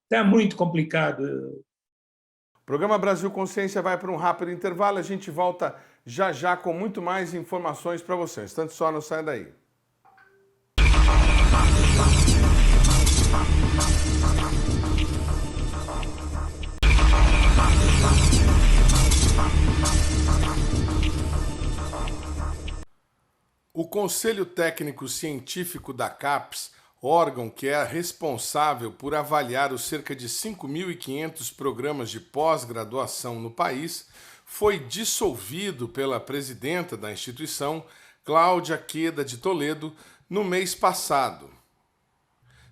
Speaker 8: Está muito complicado.
Speaker 1: O programa Brasil Consciência vai para um rápido intervalo. A gente volta já já com muito mais informações para vocês. Tanto só, não sai daí. O Conselho Técnico Científico da CAPES, órgão que é responsável por avaliar os cerca de 5.500 programas de pós-graduação no país, foi dissolvido pela presidenta da instituição, Cláudia Queda de Toledo, no mês passado.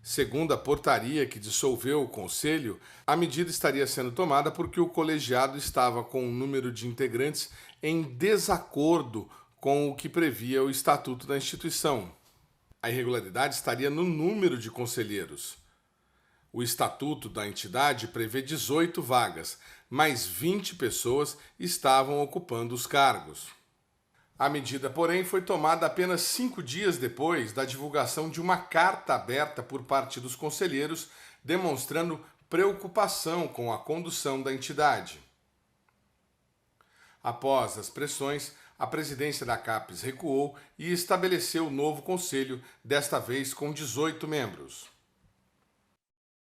Speaker 1: Segundo a portaria que dissolveu o Conselho, a medida estaria sendo tomada porque o colegiado estava com um número de integrantes em desacordo com o que previa o Estatuto da instituição. A irregularidade estaria no número de conselheiros. O Estatuto da entidade prevê 18 vagas, mas 20 pessoas estavam ocupando os cargos. A medida, porém, foi tomada apenas 5 dias depois da divulgação de uma carta aberta por parte dos conselheiros, demonstrando preocupação com a condução da entidade. Após as pressões, a presidência da CAPES recuou e estabeleceu o novo conselho, desta vez com 18 membros.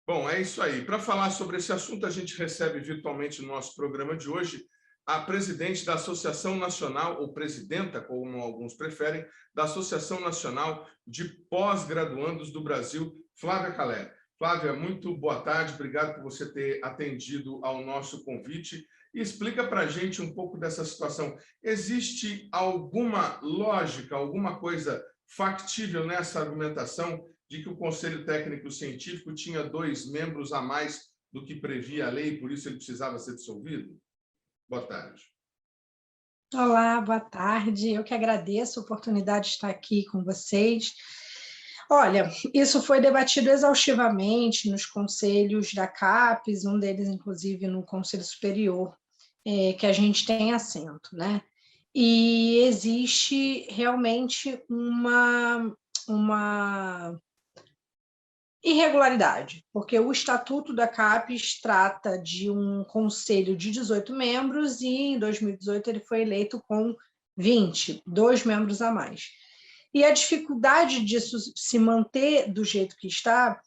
Speaker 1: Bom, é isso aí. Para falar sobre esse assunto, a gente recebe virtualmente no nosso programa de hoje a presidente da Associação Nacional, ou presidenta, como alguns preferem, da Associação Nacional de Pós-Graduandos do Brasil, Flávia Calé. Flávia, muito boa tarde, obrigado por você ter atendido ao nosso convite. E explica para a gente um pouco dessa situação. Existe alguma lógica, alguma coisa factível nessa argumentação de que o Conselho Técnico Científico tinha 2 membros a mais do que previa a lei, por isso ele precisava ser dissolvido? Boa tarde.
Speaker 9: Olá, boa tarde. Eu que agradeço a oportunidade de estar aqui com vocês. Olha, isso foi debatido exaustivamente nos conselhos da CAPES, um deles, inclusive, no Conselho Superior, que a gente tem assento, né? E existe realmente uma irregularidade, porque o Estatuto da CAPES trata de um conselho de 18 membros e, em 2018, ele foi eleito com 20, 2 membros a mais. E a dificuldade disso se manter do jeito que está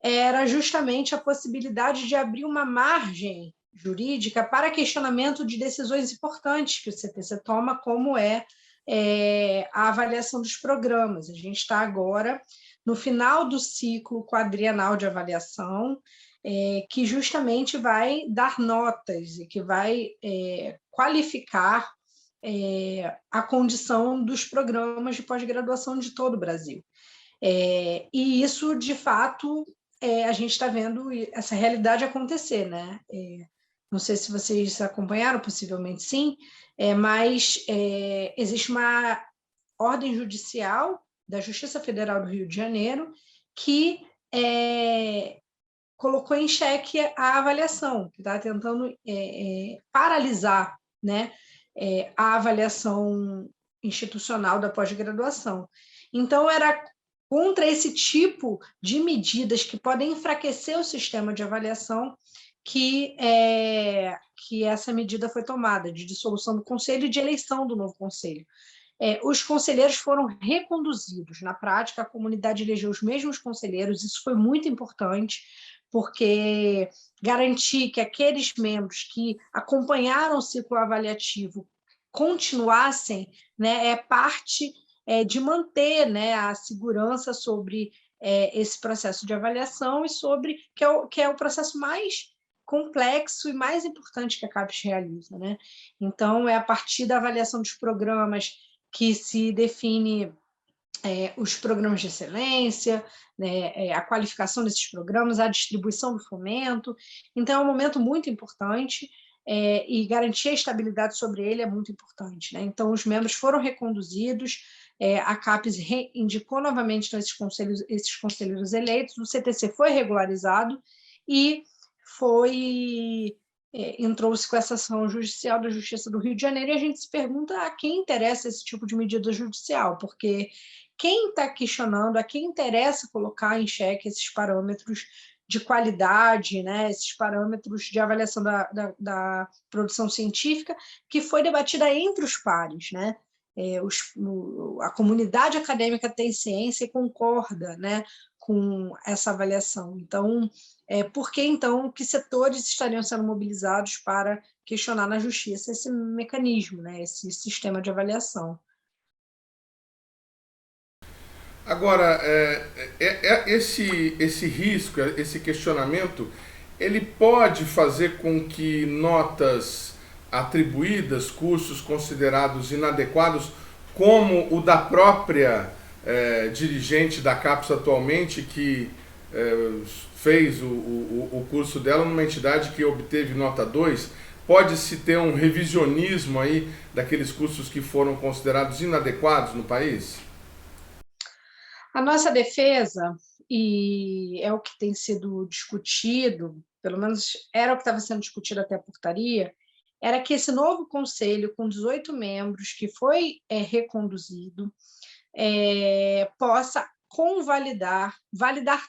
Speaker 9: era justamente a possibilidade de abrir uma margem jurídica para questionamento de decisões importantes que o CTC toma, como é a avaliação dos programas. A gente está agora no final do ciclo quadrienal de avaliação, que justamente vai dar notas e que vai qualificar a condição dos programas de pós-graduação de todo o Brasil. E isso, de fato, a gente está vendo essa realidade acontecer, né? Não sei se vocês acompanharam, possivelmente sim, mas existe uma ordem judicial da Justiça Federal do Rio de Janeiro que colocou em xeque a avaliação, que está tentando paralisar, né, a avaliação institucional da pós-graduação. Então, era contra esse tipo de medidas que podem enfraquecer o sistema de avaliação que essa medida foi tomada, de dissolução do conselho e de eleição do novo conselho. Os conselheiros foram reconduzidos. Na prática, a comunidade elegeu os mesmos conselheiros, isso foi muito importante, porque garantir que aqueles membros que acompanharam o ciclo avaliativo continuassem, né, é parte de manter, né, a segurança sobre esse processo de avaliação e sobre que é o processo mais complexo e mais importante que a CAPES realiza, né? Então, é a partir da avaliação dos programas que se define os programas de excelência, né, a qualificação desses programas, a distribuição do fomento. Então, é um momento muito importante e garantir a estabilidade sobre ele é muito importante, né? Então, os membros foram reconduzidos, a CAPES indicou novamente esses conselheiros eleitos, o CTC foi regularizado e entrou-se com essa ação judicial da Justiça do Rio de Janeiro, e a gente se pergunta a quem interessa esse tipo de medida judicial, porque quem está questionando, a quem interessa colocar em xeque esses parâmetros de qualidade, né, esses parâmetros de avaliação da produção científica, que foi debatida entre os pares, né? A comunidade acadêmica tem ciência e concorda, né, com essa avaliação. Então, por que, então, que setores estariam sendo mobilizados para questionar na justiça esse mecanismo, né, esse sistema de avaliação?
Speaker 1: Agora, esse risco, esse questionamento, ele pode fazer com que notas atribuídas, cursos considerados inadequados, como o da própria dirigente da CAPES atualmente, que fez o curso dela numa entidade que obteve nota 2, pode-se ter um revisionismo aí daqueles cursos que foram considerados inadequados no país?
Speaker 9: A nossa defesa, e é o que tem sido discutido, pelo menos era o que estava sendo discutido até a portaria, era que esse novo conselho, com 18 membros, que foi reconduzido, possa validar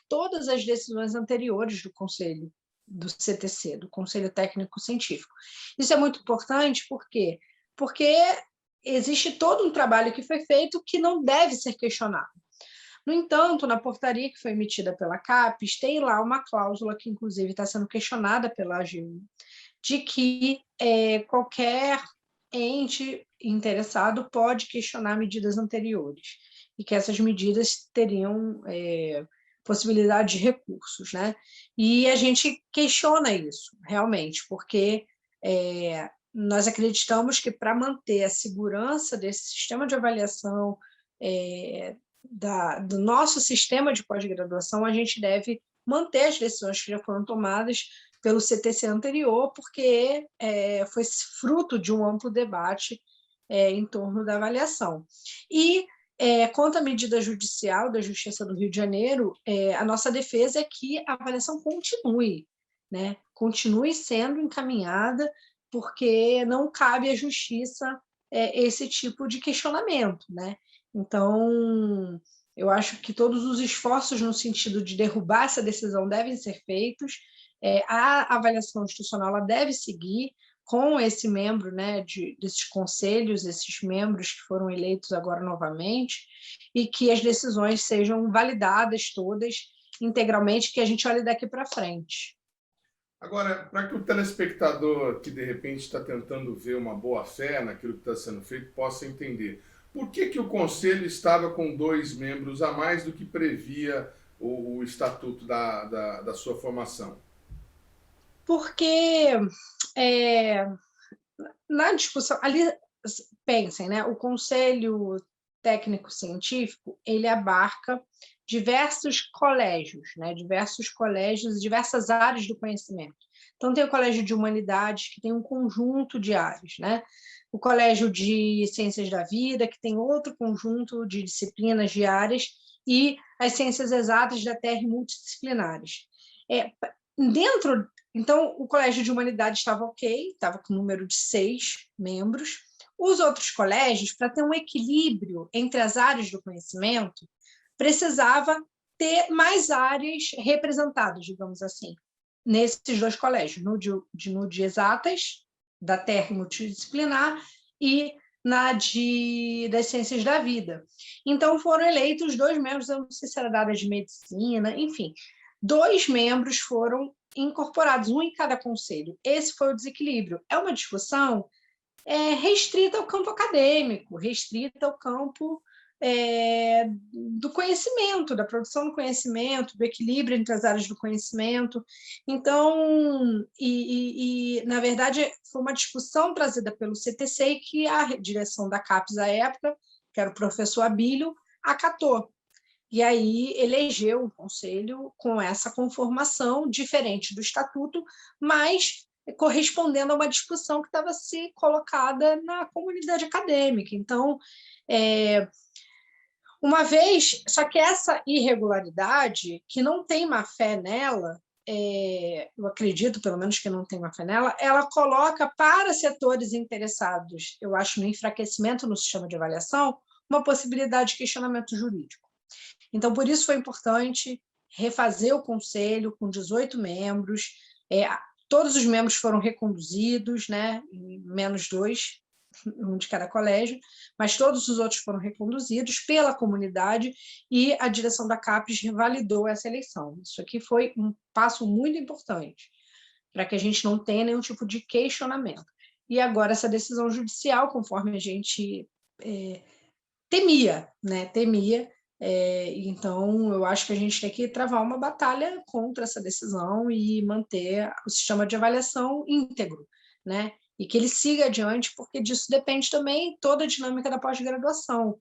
Speaker 9: todas as decisões anteriores do conselho, do CTC, do Conselho Técnico Científico. Isso é muito importante, por quê? Porque existe todo um trabalho que foi feito que não deve ser questionado. No entanto, na portaria que foi emitida pela CAPES, tem lá uma cláusula que, inclusive, está sendo questionada pela AGU, de que qualquer ente interessado pode questionar medidas anteriores e que essas medidas teriam possibilidade de recursos, né? E a gente questiona isso, realmente, porque nós acreditamos que, para manter a segurança desse sistema de avaliação do nosso sistema de pós-graduação, a gente deve manter as decisões que já foram tomadas pelo CTC anterior, porque foi fruto de um amplo debate em torno da avaliação. E, quanto à medida judicial da Justiça do Rio de Janeiro, a nossa defesa é que a avaliação continue, né? Continue sendo encaminhada, porque não cabe à Justiça esse tipo de questionamento, né? Então, eu acho que todos os esforços no sentido de derrubar essa decisão devem ser feitos. A avaliação institucional ela deve seguir com esse membro, né, desses conselhos, esses membros que foram eleitos agora novamente, e que as decisões sejam validadas todas integralmente, que a gente olhe daqui para frente.
Speaker 1: Agora, para que o telespectador que de repente está tentando ver uma boa-fé naquilo que está sendo feito possa entender, Por que o Conselho estava com 2 membros a mais do que previa o estatuto da sua formação?
Speaker 9: Porque na discussão, ali, pensem, né, o Conselho Técnico-Científico, ele abarca diversos colégios, né, diversas áreas do conhecimento. Então, tem o Colégio de Humanidades, que tem um conjunto de áreas, né? O Colégio de Ciências da Vida, que tem outro conjunto de disciplinas de áreas, e as Ciências Exatas da Terra e multidisciplinares. Então, o Colégio de Humanidades estava ok, estava com o número de 6 membros. Os outros colégios, para ter um equilíbrio entre as áreas do conhecimento, precisava ter mais áreas representadas, digamos assim, nesses 2 colégios, no de Exatas, da Terra e multidisciplinar, e das Ciências da Vida. Então, foram eleitos 2 membros, eu não sei se era da área de medicina, enfim, 2 membros foram incorporados, um em cada conselho. Esse foi o desequilíbrio. É uma discussão restrita ao campo acadêmico, restrita ao campo do conhecimento, da produção do conhecimento, do equilíbrio entre as áreas do conhecimento. Então, na verdade, foi uma discussão trazida pelo CTC e que a direção da CAPES à época, que era o professor Abílio, acatou. E aí elegeu um conselho com essa conformação, diferente do estatuto, mas correspondendo a uma discussão que estava se colocada na comunidade acadêmica. Então, uma vez, só que essa irregularidade, que não tem má fé nela, eu acredito, pelo menos, que não tem má fé nela, ela coloca para setores interessados, eu acho, no enfraquecimento no sistema de avaliação, uma possibilidade de questionamento jurídico. Então, por isso foi importante refazer o conselho com 18 membros, todos os membros foram reconduzidos, né, menos 2, um de cada colégio, mas todos os outros foram reconduzidos pela comunidade e a direção da CAPES validou essa eleição. Isso aqui foi um passo muito importante para que a gente não tenha nenhum tipo de questionamento. E agora essa decisão judicial, conforme a gente temia, né? Então, eu acho que a gente tem que travar uma batalha contra essa decisão e manter o sistema de avaliação íntegro, né? E que ele siga adiante, porque disso depende também toda a dinâmica da pós-graduação.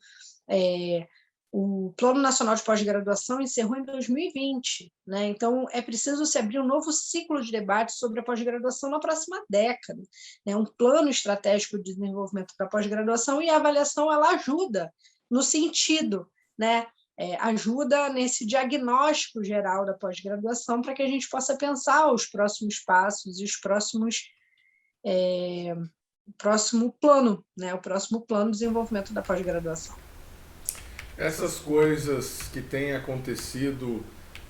Speaker 9: O Plano Nacional de Pós-Graduação encerrou em 2020, né? Então é preciso se abrir um novo ciclo de debate sobre a pós-graduação na próxima década, né? Um plano estratégico de desenvolvimento da pós-graduação, e a avaliação ela ajuda no sentido, né? Ajuda nesse diagnóstico geral da pós-graduação para que a gente possa pensar os próximos passos e os próximo plano, né? O próximo plano de desenvolvimento da pós-graduação.
Speaker 1: Essas coisas que têm acontecido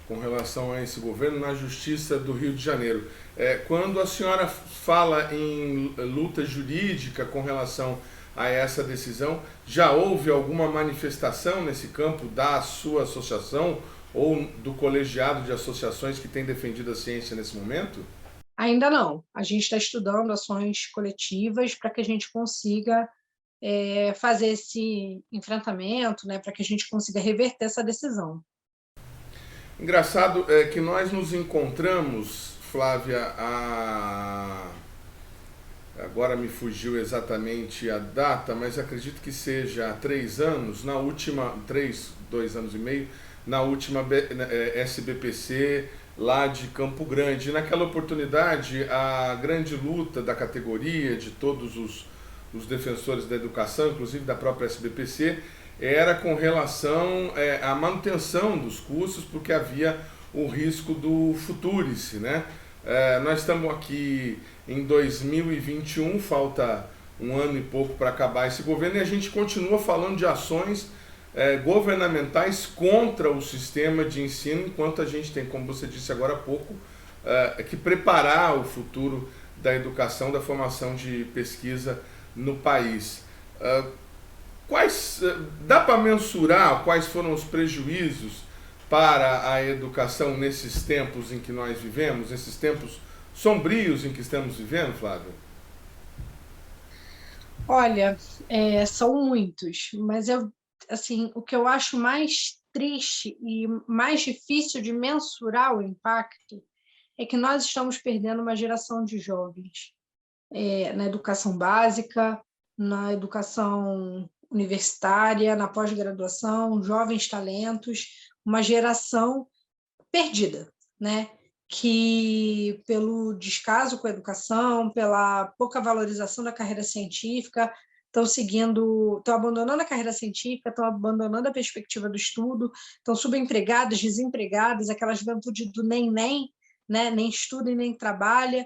Speaker 1: com relação a esse governo na Justiça do Rio de Janeiro. Quando a senhora fala em luta jurídica com relação a essa decisão, já houve alguma manifestação nesse campo da sua associação ou do colegiado de associações que tem defendido a ciência nesse momento?
Speaker 9: Ainda não. A gente está estudando ações coletivas para que a gente consiga fazer esse enfrentamento, né, para que a gente consiga reverter essa decisão.
Speaker 1: Engraçado que nós nos encontramos, Flávia, agora me fugiu exatamente a data, mas acredito que seja há 3 anos, 2 anos e meio, na última SBPC lá de Campo Grande. E naquela oportunidade, a grande luta da categoria, de todos os defensores da educação, inclusive da própria SBPC, era com relação à manutenção dos cursos, porque havia o risco do futurice, né? Nós estamos aqui em 2021, falta 1 ano e pouco para acabar esse governo, e a gente continua falando de ações governamentais contra o sistema de ensino, enquanto a gente tem, como você disse agora há pouco, que preparar o futuro da educação, da formação de pesquisa no país. Dá para mensurar quais foram os prejuízos para a educação nesses tempos em que nós vivemos, esses tempos sombrios em que estamos vivendo, Flávio?
Speaker 9: Olha, são muitos, mas assim, o que eu acho mais triste e mais difícil de mensurar o impacto é que nós estamos perdendo uma geração de jovens na educação básica, na educação universitária, na pós-graduação, jovens talentos, uma geração perdida, né? Que, pelo descaso com a educação, pela pouca valorização da carreira científica, estão abandonando a carreira científica, estão abandonando a perspectiva do estudo, estão subempregadas, desempregadas, aquela juventude do nem, né? Nem estuda e nem trabalha.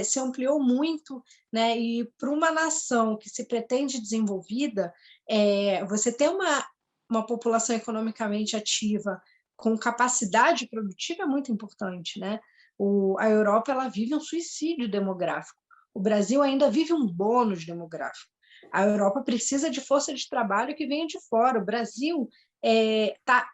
Speaker 9: Se ampliou muito, né? E para uma nação que se pretende desenvolvida, você ter uma população economicamente ativa com capacidade produtiva é muito importante, né? A Europa ela vive um suicídio demográfico. O Brasil ainda vive um bônus demográfico. A Europa precisa de força de trabalho que venha de fora. O Brasil está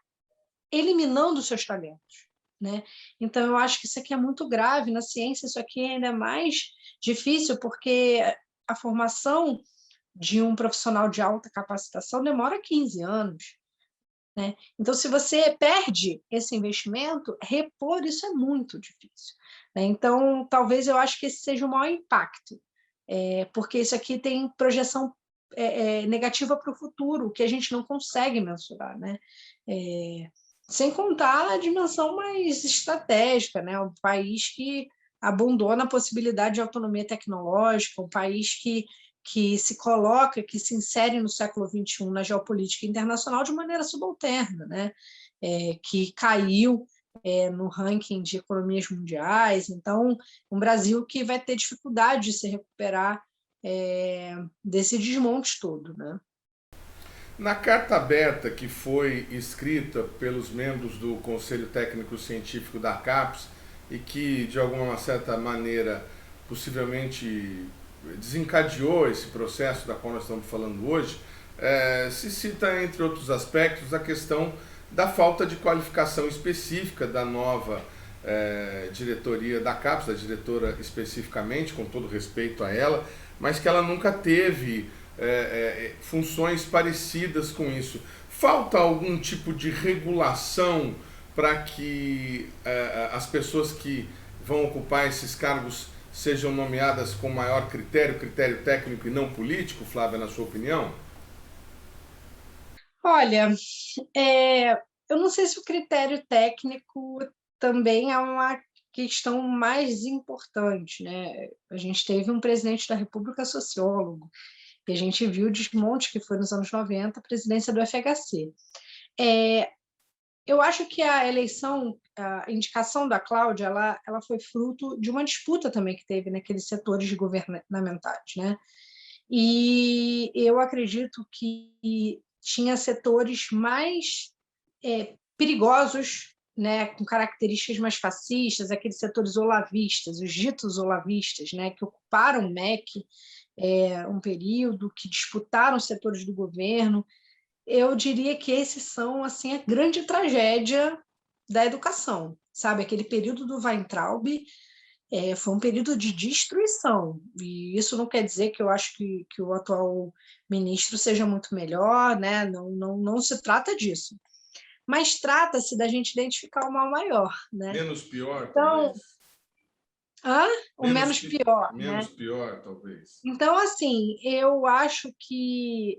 Speaker 9: eliminando seus talentos, né? Então, eu acho que isso aqui é muito grave. Na ciência, isso aqui é ainda mais difícil, porque a formação de um profissional de alta capacitação demora 15 anos. Né? Então, se você perde esse investimento, repor isso é muito difícil. Né? Então, talvez eu acho que esse seja o maior impacto, porque isso aqui tem projeção negativa para o futuro, que a gente não consegue mensurar. Né? Sem contar a dimensão mais estratégica, né? Um país que abandona a possibilidade de autonomia tecnológica, um país que se coloca, que se insere no século XXI na geopolítica internacional de maneira subalterna, né? Que caiu no ranking de economias mundiais. Então, um Brasil que vai ter dificuldade de se recuperar desse desmonte todo, né?
Speaker 1: Na carta aberta que foi escrita pelos membros do Conselho Técnico Científico da CAPES e que, de alguma certa maneira, possivelmente desencadeou esse processo da qual nós estamos falando hoje, se cita, entre outros aspectos, a questão da falta de qualificação específica da nova diretoria da CAPES, da diretora especificamente, com todo respeito a ela, mas que ela nunca teve funções parecidas com isso. Falta algum tipo de regulação para que as pessoas que vão ocupar esses cargos sejam nomeadas com maior critério técnico e não político, Flávia, na sua opinião?
Speaker 9: Olha, eu não sei se o critério técnico também é uma questão mais importante, né? A gente teve um presidente da República sociólogo, e a gente viu o desmonte que foi nos anos 90, a presidência do FHC. Eu acho que a indicação da Cláudia, ela foi fruto de uma disputa também que teve naqueles setores governamentais, né? E eu acredito que tinha setores mais perigosos, né, com características mais fascistas, aqueles setores olavistas, os ditos olavistas, né, que ocuparam o MEC um período, que disputaram os setores do governo. Eu diria que esses são assim, a grande tragédia da educação, sabe? Aquele período do Weintraub foi um período de destruição, e isso não quer dizer que eu acho que o atual ministro seja muito melhor, né? Não se trata disso, mas trata-se da gente identificar o mal maior, né?
Speaker 1: Menos pior,
Speaker 9: então,
Speaker 1: talvez.
Speaker 9: O menos pior,
Speaker 1: menos
Speaker 9: né?
Speaker 1: pior, talvez.
Speaker 9: Então, assim, eu acho que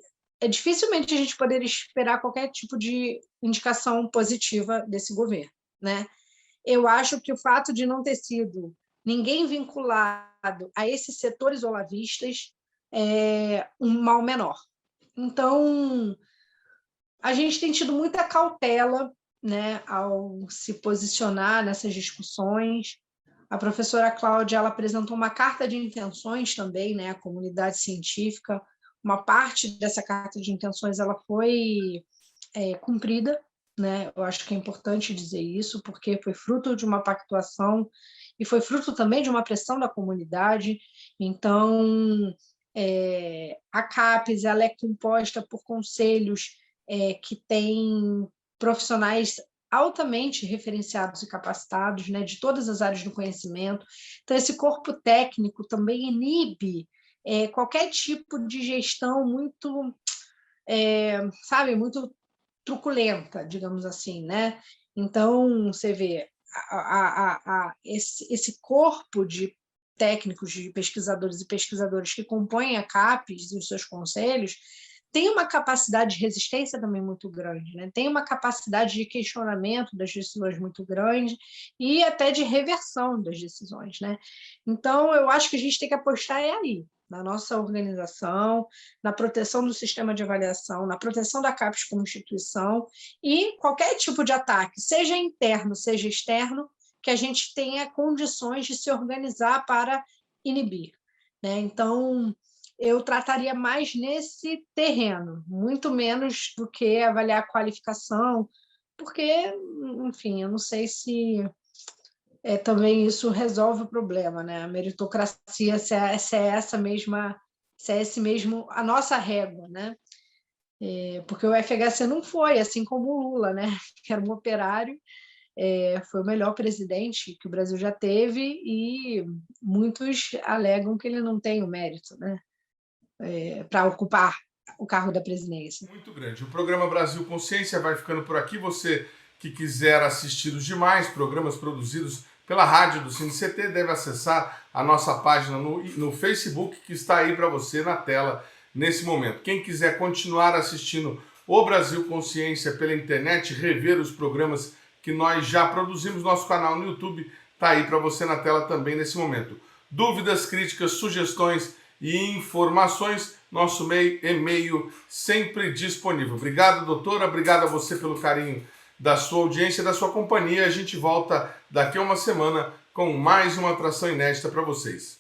Speaker 9: dificilmente a gente poder esperar qualquer tipo de indicação positiva desse governo, né? Eu acho que o fato de não ter sido ninguém vinculado a esses setores olavistas é um mal menor. Então, a gente tem tido muita cautela, né, ao se posicionar nessas discussões. A professora Cláudia ela apresentou uma carta de intenções também, né, à comunidade científica. Uma parte dessa carta de intenções ela foi cumprida, né? Eu acho que é importante dizer isso, porque foi fruto de uma pactuação e foi fruto também de uma pressão da comunidade. Então, a CAPES ela é composta por conselhos que têm profissionais altamente referenciados e capacitados, né, de todas as áreas do conhecimento. Então, esse corpo técnico também inibe qualquer tipo de gestão muito, sabe, muito truculenta, digamos assim, né? Então, você vê, esse corpo de técnicos, de pesquisadores e pesquisadoras que compõem a CAPES e os seus conselhos tem uma capacidade de resistência também muito grande, né? Tem uma capacidade de questionamento das decisões muito grande e até de reversão das decisões, né? Então, eu acho que a gente tem que apostar aí, na nossa organização, na proteção do sistema de avaliação, na proteção da CAPES como instituição e qualquer tipo de ataque, seja interno, seja externo, que a gente tenha condições de se organizar para inibir, né? Então, eu trataria mais nesse terreno, muito menos do que avaliar a qualificação, porque, enfim, eu não sei se também isso resolve o problema, né? A meritocracia, se é essa mesma, se é esse mesmo a nossa régua, né? Porque o FHC não foi, assim como o Lula, né? Que era um operário, foi o melhor presidente que o Brasil já teve e muitos alegam que ele não tem o mérito, né? Para ocupar o cargo da presidência.
Speaker 1: Muito grande. O programa Brasil Consciência vai ficando por aqui. Você que quiser assistir os demais programas produzidos pela rádio do CineCT deve acessar a nossa página no Facebook, que está aí para você na tela nesse momento. Quem quiser continuar assistindo o Brasil Consciência pela internet, rever os programas que nós já produzimos, nosso canal no YouTube está aí para você na tela também nesse momento. Dúvidas, críticas, sugestões e informações, nosso e-mail sempre disponível. Obrigado, doutora, obrigado a você pelo carinho da sua audiência, da sua companhia. A gente volta daqui a uma semana com mais uma atração inédita para vocês.